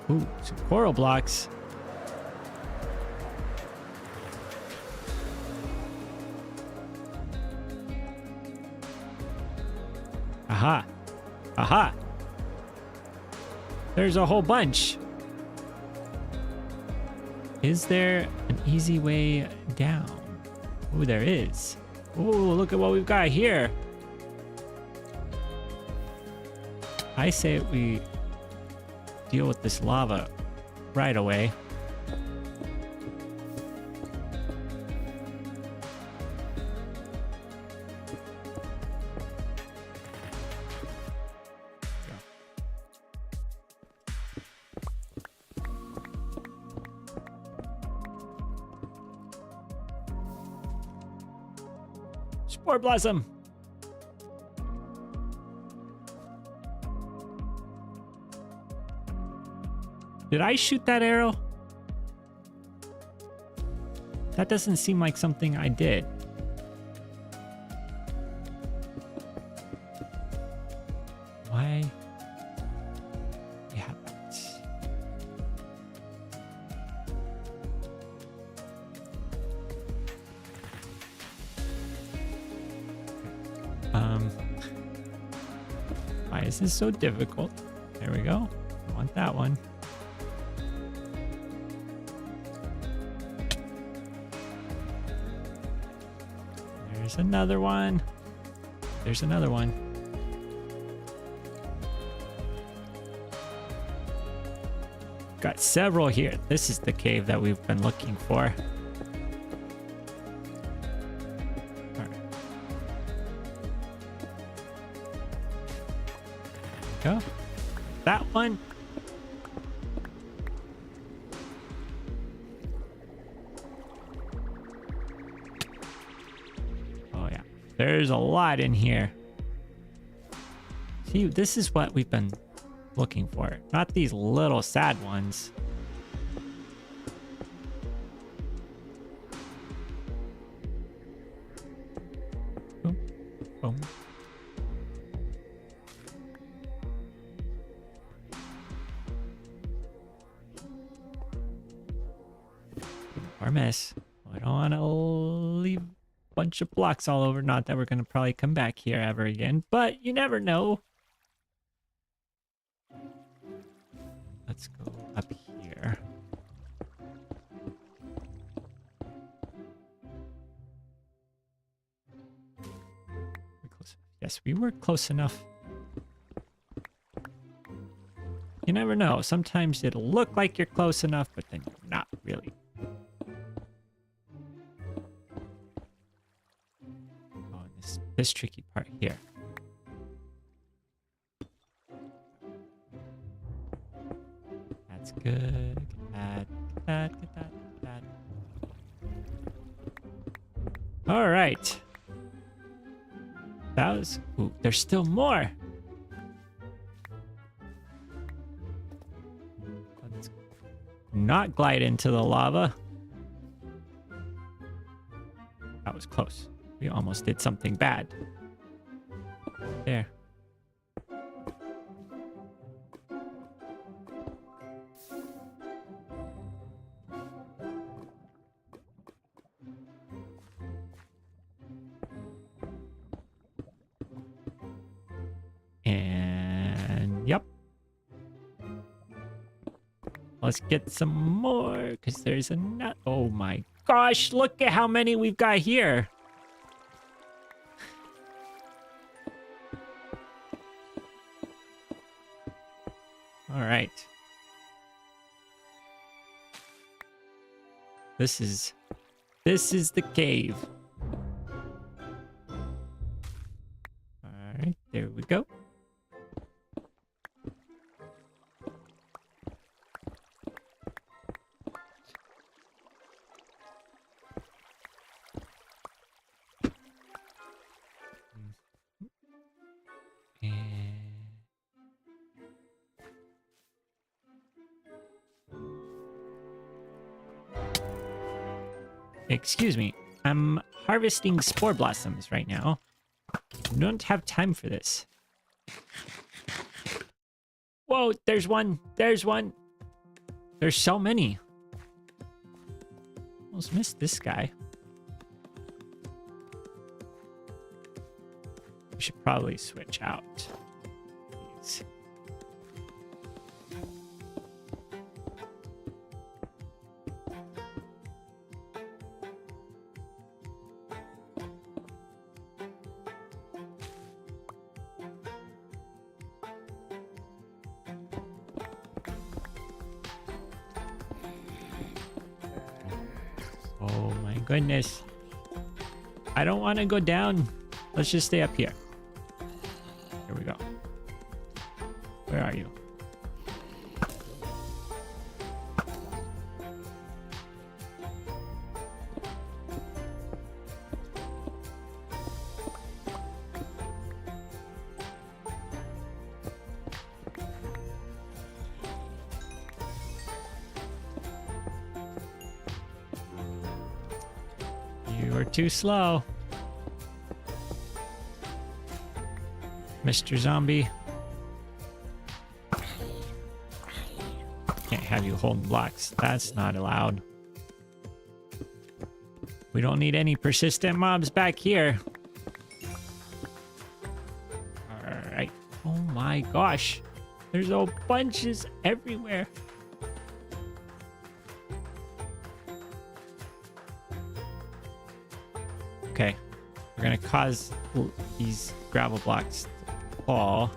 A: Ooh, some coral blocks. Aha. Aha. There's a whole bunch. Is there an easy way down? Ooh, there is. Ooh, look at what we've got here. I say we deal with this lava right away. Spore blossom. Did I shoot that arrow? That doesn't seem like something I did. Why? Yeah. Why is this so difficult? There we go. I want that one. There's another one. There's another one. Got several here. This is the cave that we've been looking for. All right. Go. That one. There's a lot in here. See, this is what we've been looking for. Not these little sad ones. Boom. Boom. Or miss. I don't want to leave bunch of blocks all over. Not that we're going to probably come back here ever again, but you never know. Let's go up here. We're close. Yes, we were close enough. You never know. Sometimes it'll look like you're close enough, but then you're not really. This tricky part here. That's good. Get that, get that, get that, get that. All right. That was... Ooh, there's still more. Let's not glide into the lava. That was close. We almost did something bad. There. Yep. Let's get some more, because there's a nut. Oh my gosh, look at how many we've got here. All right. This is the cave. All right, there we go. Excuse me, I'm harvesting spore blossoms right now. I don't have time for this. Whoa, there's one. There's one. There's so many. Almost missed this guy. We should probably switch out these. Oh my goodness. I don't want to go down. Let's just stay up here. Here we go. Where are you? You are too slow, Mr. Zombie. Can't have you holding blocks. That's not allowed. We don't need any persistent mobs back here. Alright. Oh my gosh. There's all bunches everywhere. Okay. We're gonna cause these gravel blocks to fall.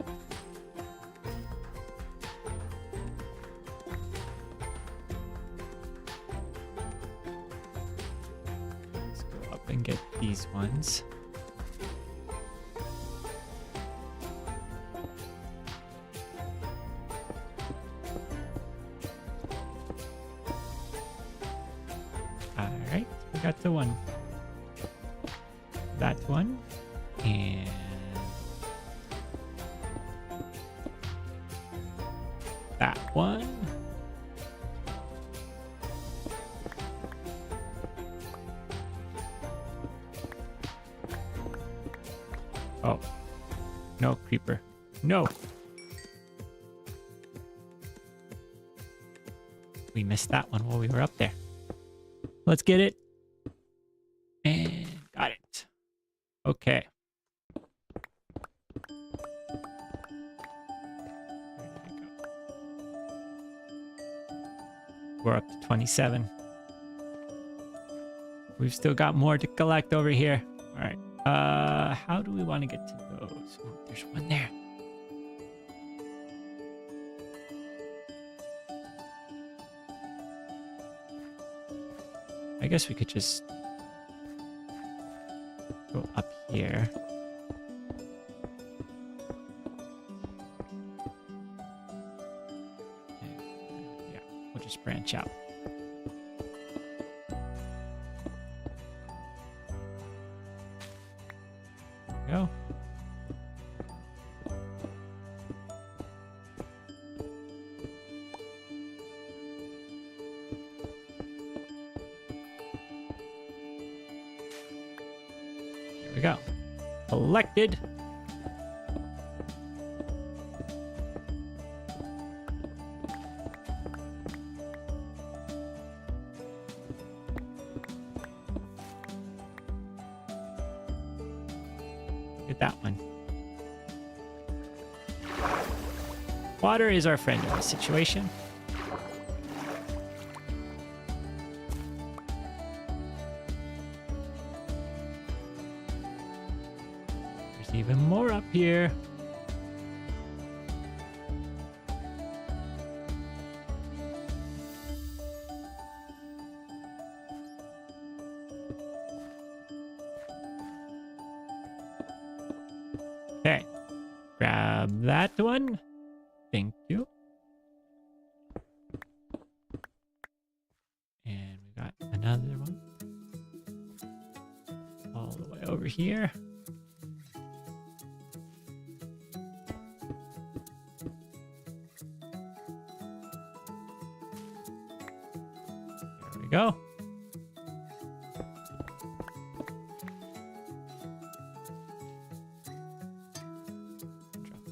A: Let's go up and get these ones. Alright, we got the one. That one. And that one. Oh. No, creeper. No. We missed that one while we were up there. Let's get it. And got it. Okay. Where did it go? We're up to 27. We've still got more to collect over here. All right. How do we want to get to those? Oh, there's one there. I guess we could just go up here. Yeah, we'll just branch out. There we go. There we go. Collected. Get that one. Water is our friend in this situation. There's even more up here. Okay, grab that one. Thank you. And we got another one. All the way over here. There we go.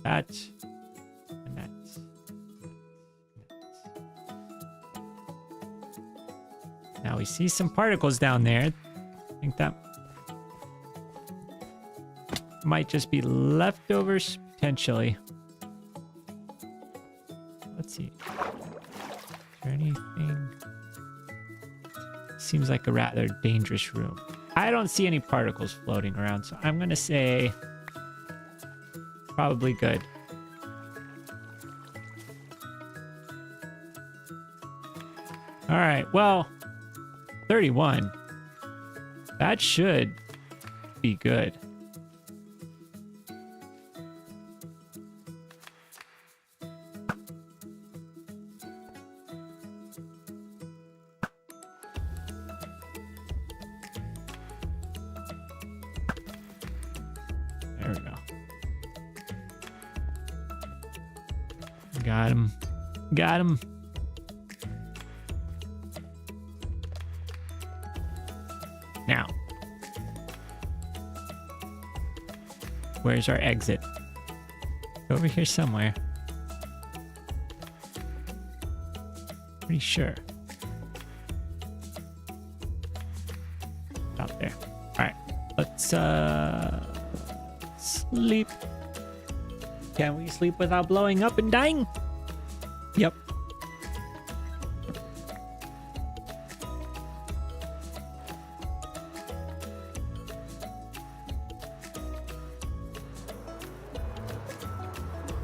A: That and that. Now we see some particles down there. I think that might just be leftovers potentially. Let's see. Is there anything? Seems like a rather dangerous room. I don't see any particles floating around, so I'm gonna say probably good. All right, well, 31. That should be good. There we go. Got him. Got him. Now, where's our exit? Over here somewhere. Pretty sure. Out there. All right. Let's sleep. Can we sleep without blowing up and dying? Yep.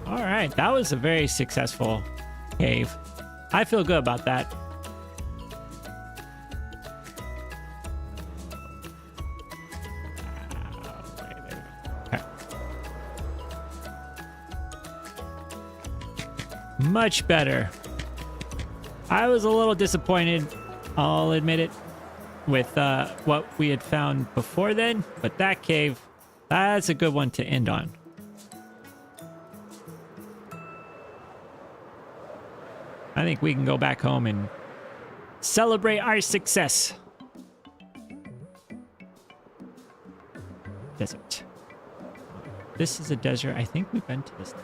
A: All right, that was a very successful cave. I feel good about that. Okay. Much better. I was a little disappointed, I'll admit it, with what we had found before then, but that cave, that's a good one to end on. I think we can go back home and celebrate our success. Desert. This is a desert. I think we've been to this.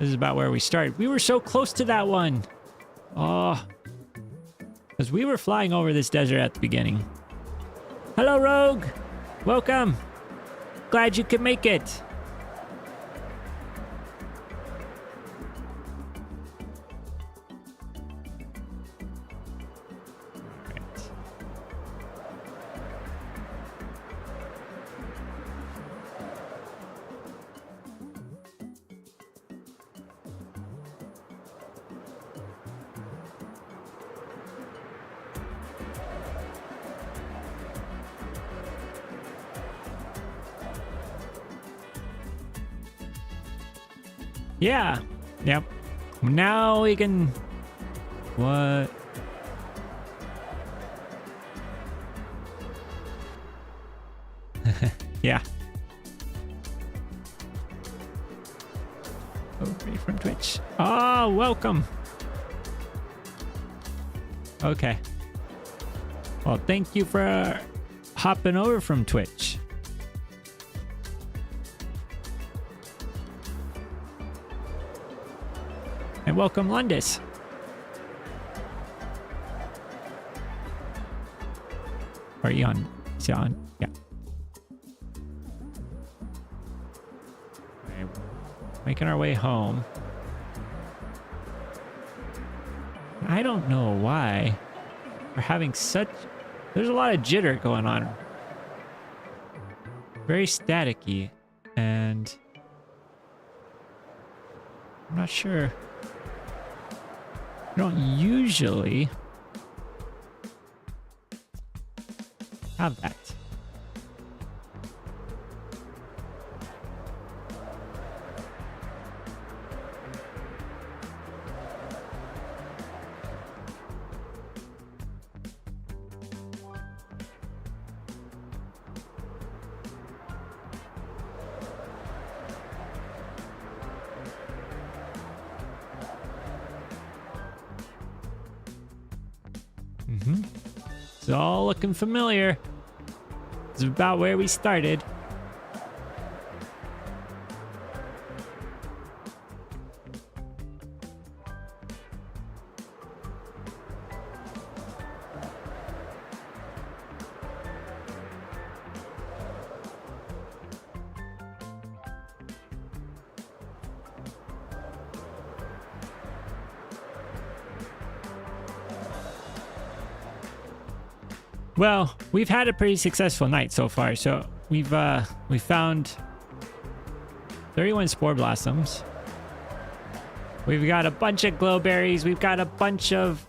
A: This is about where we started. We were so close to that one. Oh. Because we were flying over this desert at the beginning. Hello, Rogue. Welcome. Glad you could make it. Yeah. Yep. Now we can... What? Yeah. Over from Twitch. Oh, welcome. Okay. Well, thank you for hopping over from Twitch. And welcome, Lundis. Are you on? Is he on? Yeah. Making our way home. I don't know why we're having such... There's a lot of jitter going on. Very staticky. And I'm not sure. I don't usually have that. It's all looking familiar. It's about where we started. Well, we've had a pretty successful night so far. So we found 31 spore blossoms. We've got a bunch of glowberries. We've got a bunch of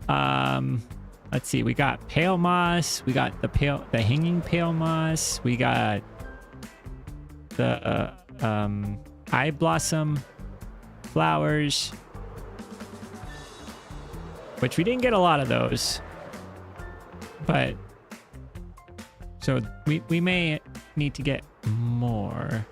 A: let's see, we got pale moss, we got the hanging pale moss, we got the eye blossom flowers, which we didn't get a lot of those. But so we may need to get more.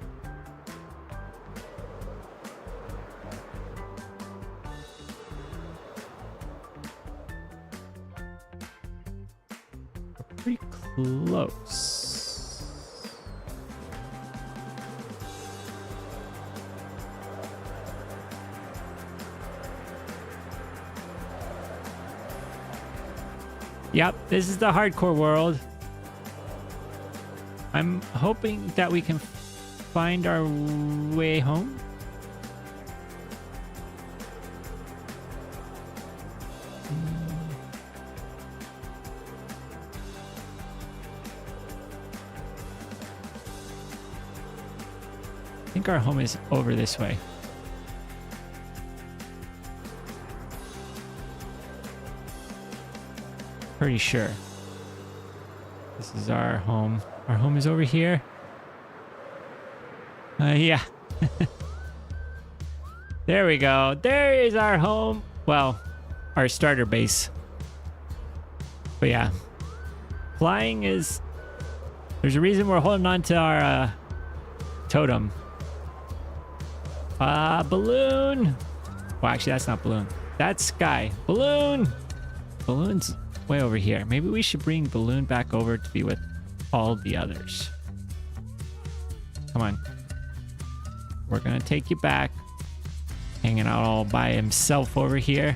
A: We're pretty close. Yep, this is the hardcore world. I'm hoping that we can find our way home. I think our home is over this way. Pretty sure. This is our home. Our home is over here. Yeah. There we go. There is our home. Well, our starter base. But yeah. Flying is... There's a reason we're holding on to our totem. Balloon. Well, actually, that's not balloon. That's sky. Balloon. Balloon's way over here. Maybe we should bring Balloon back over to be with all the others. Come on. We're gonna take you back. Hanging out all by himself over here.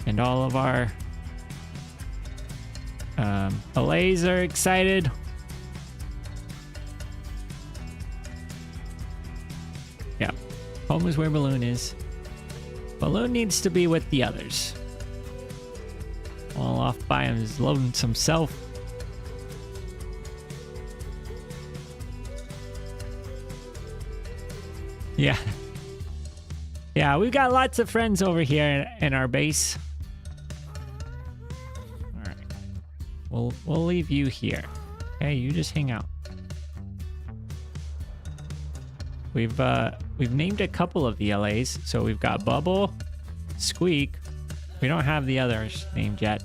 A: And all of our allays are excited. Yeah. Home is where Balloon is. Balloon needs to be with the others. All off by his lonesome self. Yeah. Yeah, we've got lots of friends over here in our base. Alright. We'll leave you here. Okay, you just hang out. We've named a couple of the LAs. So we've got Bubble, Squeak. We don't have the others named yet.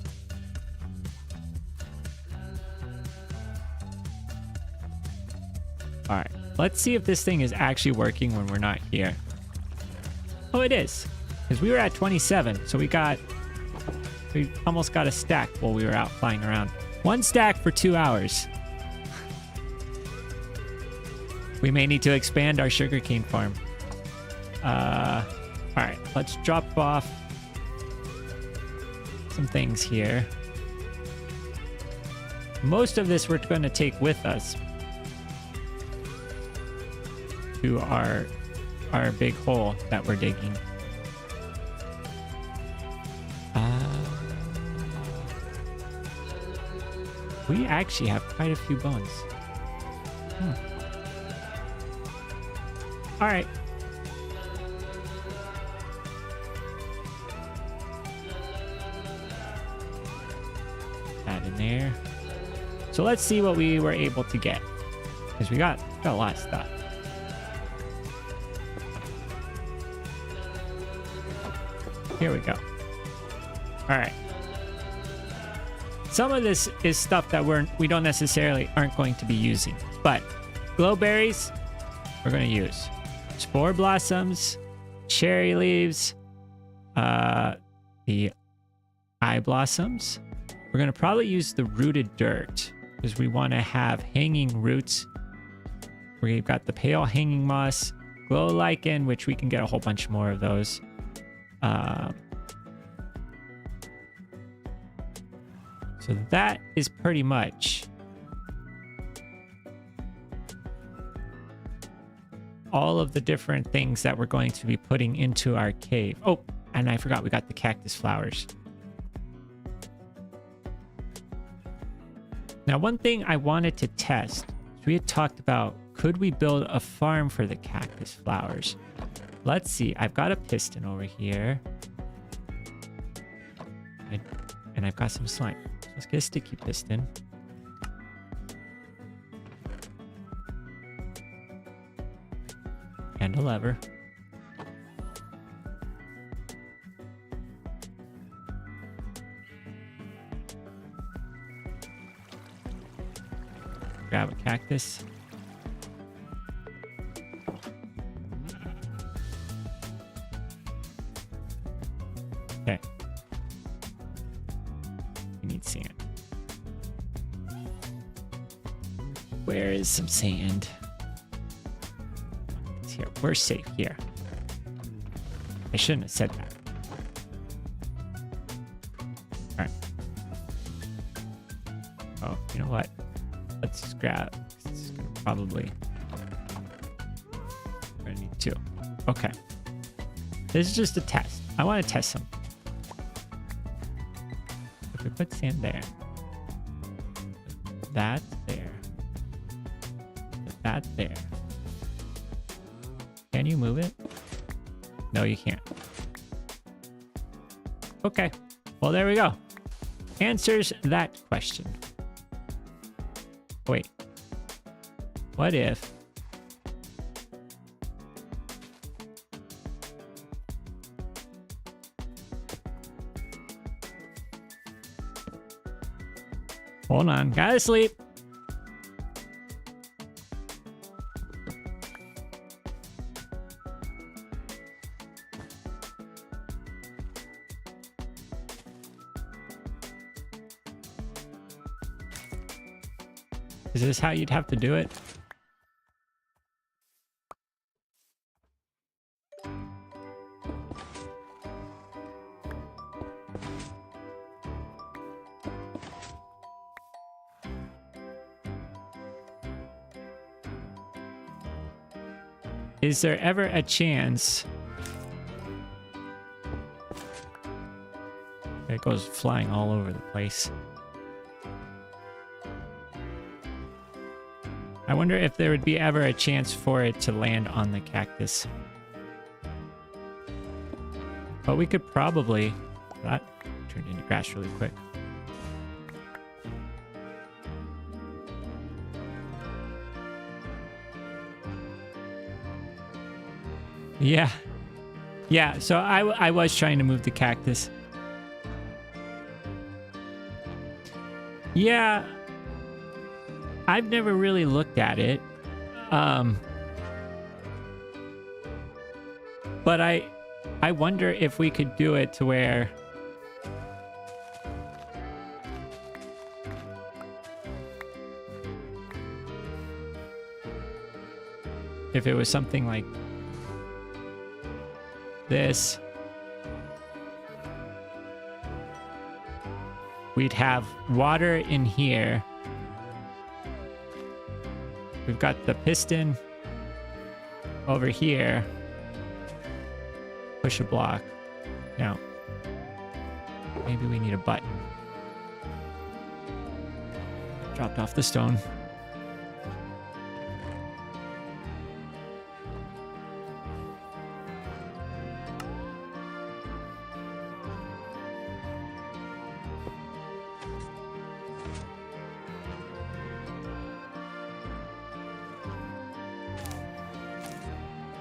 A: All right, let's see if this thing is actually working when we're not here. Oh, it is, because we were at 27, so we almost got a stack while we were out flying around. One stack for 2 hours. We may need to expand our sugarcane farm. All right, let's drop off some things here. Most of this we're going to take with us. to our big hole that we're digging. We actually have quite a few bones. All right. That in there. So let's see what we were able to get, because we got a lot of stuff. Here we go. All right. Some of this is stuff that we don't necessarily aren't going to be using, but glowberries we're going to use. Spore blossoms, cherry leaves, the eye blossoms. We're going to probably use the rooted dirt because we want to have hanging roots. We've got the pale hanging moss, glow lichen, which we can get a whole bunch more of those. So that is pretty much all of the different things that we're going to be putting into our cave. Oh, and I forgot we got the cactus flowers. Now, one thing I wanted to test, we had talked about, could we build a farm for the cactus flowers? Let's see. I've got a piston over here. And I've got some slime. So let's get a sticky piston. And a lever. Grab a cactus. Okay. We need sand. Where is some sand? It's here. We're safe here. I shouldn't have said that. All right. Oh, you know what? Let's just grab. This is gonna probably. We're gonna need two. Okay. This is just a test. I want to test some. If we put sand there, that there, that there. Can you move it? No, you can't. Okay. Well, there we go. Answers that question. Wait. What if hold on, gotta sleep. Is this how you'd have to do it? Is there ever a chance it goes flying all over the place? I wonder if there would be ever a chance for it to land on the cactus. But we could probably... That turned into grass really quick. Yeah. Yeah, so I was trying to move the cactus. Yeah. I've never really looked at it. But I wonder if we could do it to where if it was something like this, we'd have water in here. We've got the piston. over here, push a block. Now, maybe we need a button. Dropped off the stone.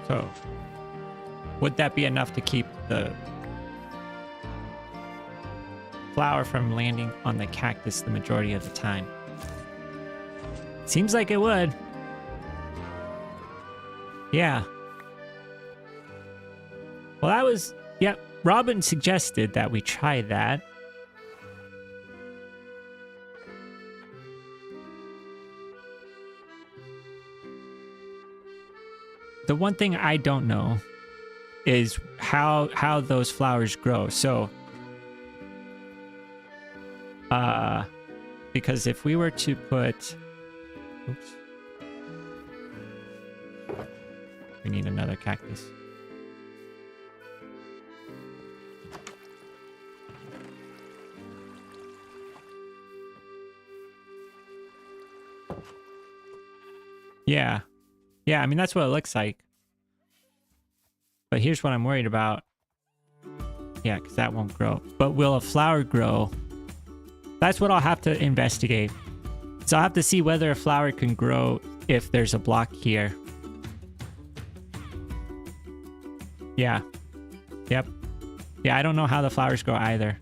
A: So, would that be enough to keep the flower from landing on the cactus the majority of the time? Seems like it would. Yeah. Well, that was... Yep, Robin suggested that we try that. The one thing I don't know is how those flowers grow. So, because if we were to put, oops, we need another cactus. Yeah. Yeah, I mean, that's what it looks like. But here's what I'm worried about. Yeah, because that won't grow. But will a flower grow? That's what I'll have to investigate. So I'll have to see whether a flower can grow if there's a block here. Yeah. Yep. Yeah, I don't know how the flowers grow either.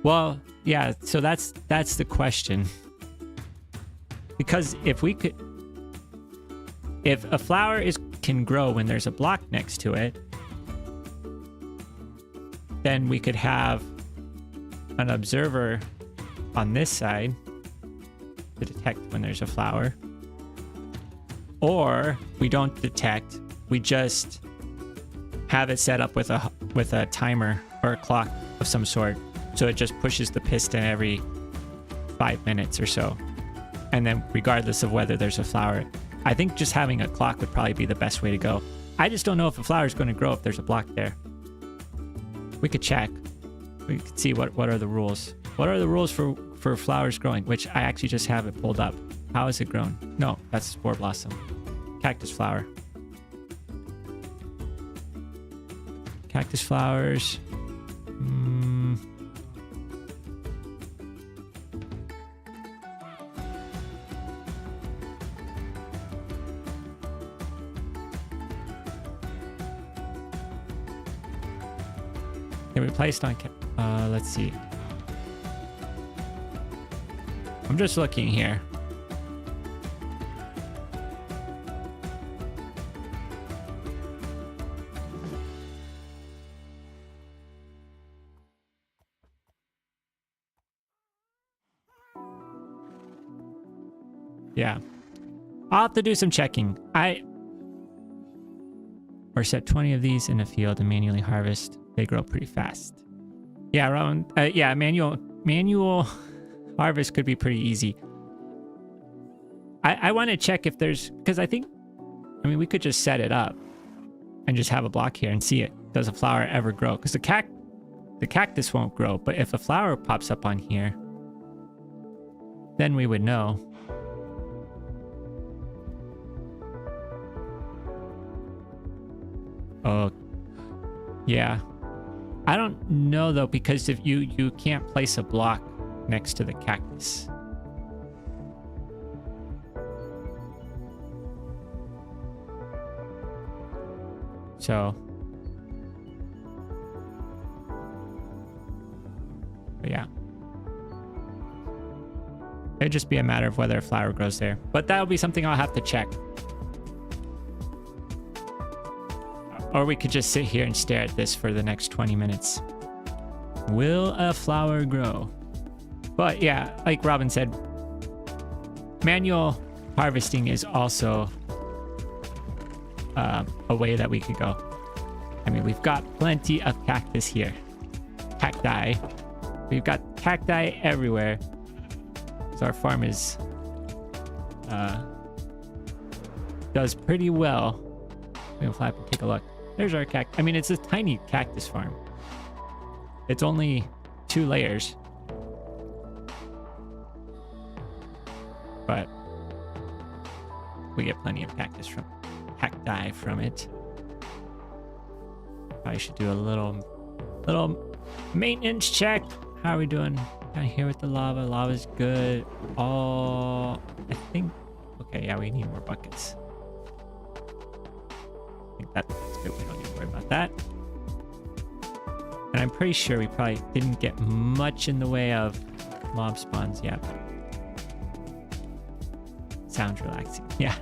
A: Well, yeah, so that's the question. Because if we could... If a flower can grow when there's a block next to it, then we could have an observer on this side to detect when there's a flower. Or we don't detect, we just have it set up with a timer or a clock of some sort. So it just pushes the piston every 5 minutes or so. And then regardless of whether there's a flower, I think just having a clock would probably be the best way to go. I just don't know if a flower is going to grow if there's a block there. We could check. We could see what are the rules. What are the rules for flowers growing? Which I actually just have it pulled up. How is it grown? No, that's spore blossom. Cactus flower. Cactus flowers. Can be placed on... let's see. I'm just looking here. Yeah. I'll have to do some checking. Or set 20 of these in a field and manually harvest. They grow pretty fast. Yeah, around yeah, manual harvest could be pretty easy. I want to check if there's, because I mean, we could just set it up and just have a block here and see it. Does a flower ever grow? Because the cactus won't grow, but if a flower pops up on here, then we would know. Oh, yeah. I don't know though, because if you can't place a block next to the cactus. So, but yeah. It'd just be a matter of whether a flower grows there. But that'll be something I'll have to check. Or we could just sit here and stare at this for the next 20 minutes. Will a flower grow? But yeah, like Robin said, manual harvesting is also a way that we could go. I mean, we've got plenty of cactus here. Cacti. We've got cacti everywhere. So our farm is does pretty well. We'll fly up and take a look. There's our cactus. I mean, it's a tiny cactus farm. It's only 2 layers. But we get plenty of cacti from it. I should do a little maintenance check. How are we doing down here with the lava? Lava's good. I think. Okay, yeah, we need more buckets. I think that's good. We don't need to worry about that. And I'm pretty sure we probably didn't get much in the way of mob spawns yet. Sounds relaxing. Yeah.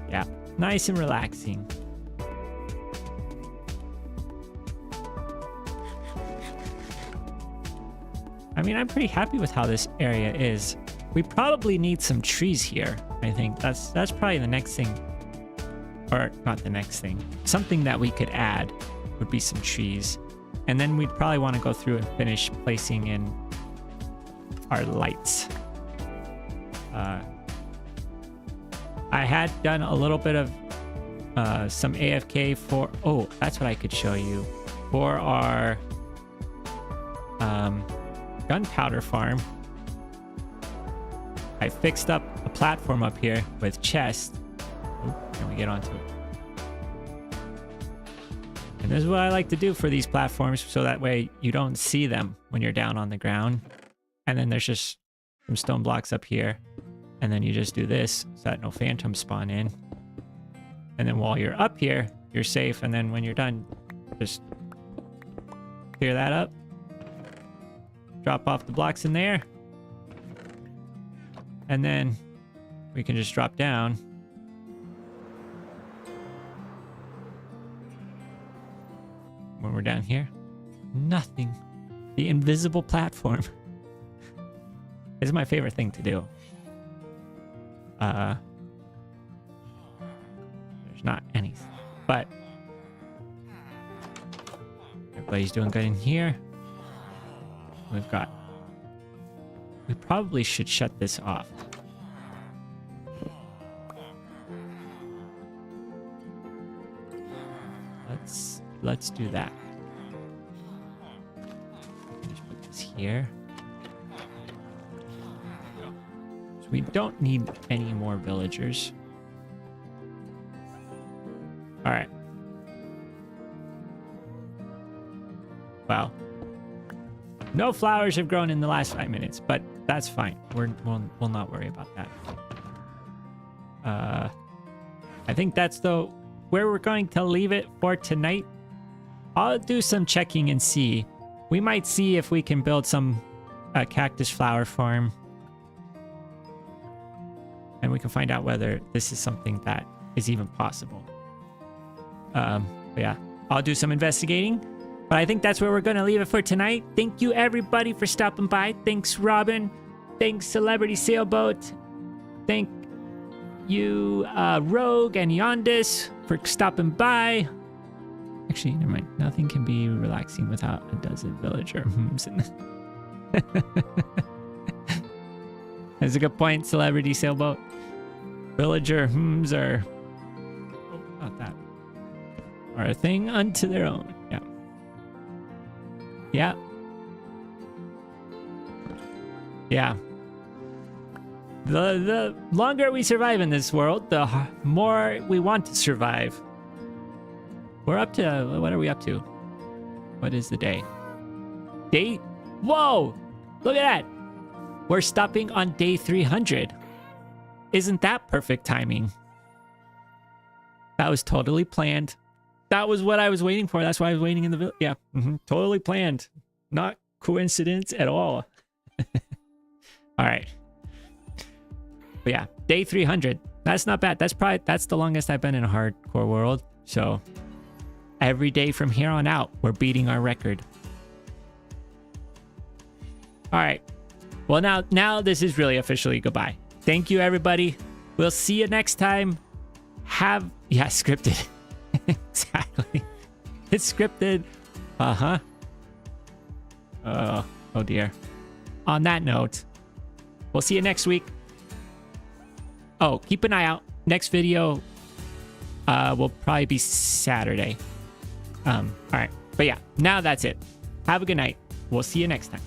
A: Yeah. Nice and relaxing. I mean, I'm pretty happy with how this area is. We probably need some trees here. I think that's probably the next thing. Or not the next thing. Something that we could add would be some trees. And then we'd probably want to go through and finish placing in our lights. I had done a little bit of some AFK for... Oh, that's what I could show you. For our gunpowder farm. I fixed up a platform up here with chests. Oh, can we get onto it? And this is what I like to do for these platforms, so that way you don't see them when you're down on the ground. And then there's just some stone blocks up here. And then you just do this so that no phantoms spawn in. And then while you're up here, you're safe. And then when you're done, just clear that up. Drop off the blocks in there. And then we can just drop down. When we're down here, nothing. The invisible platform. It's my favorite thing to do. There's not anything, but everybody's doing good in here. We probably should shut this off. Let's do that. Just put this here. So we don't need any more villagers. All right. Wow. No flowers have grown in the last 5 minutes, but that's fine. We'll not worry about that. I think that's where we're going to leave it for tonight. I'll do some checking and see. We might see if we can build some cactus flower farm. And we can find out whether this is something that is even possible. But yeah, I'll do some investigating. But I think that's where we're going to leave it for tonight. Thank you, everybody, for stopping by. Thanks, Robin. Thanks, Celebrity Sailboat. Thank you, Rogue and Yondis, for stopping by. Actually, never mind. Nothing can be relaxing without a dozen villager. That's a good point, Celebrity Sailboat. Villager are... Oh, not that. Are a thing unto their own. Yeah. Yeah. Yeah. The longer we survive in this world, the more we want to survive. We're up to... What are we up to? What is the day? Day... Whoa! Look at that! We're stopping on day 300. Isn't that perfect timing? That was totally planned. That was what I was waiting for. That's why I was waiting in the village. Yeah, totally planned. Not coincidence at all. All right. But yeah, day 300. That's not bad. That's the longest I've been in a hardcore world. So every day from here on out, we're beating our record. All right. Well, now this is really officially goodbye. Thank you, everybody. We'll see you next time. Yeah, scripted. Exactly. It's scripted. Uh-huh. Oh dear. On that note, we'll see you next week. Oh, keep an eye out Next video will probably be Saturday. All right. But yeah, now that's it. Have a good night. We'll see you next time.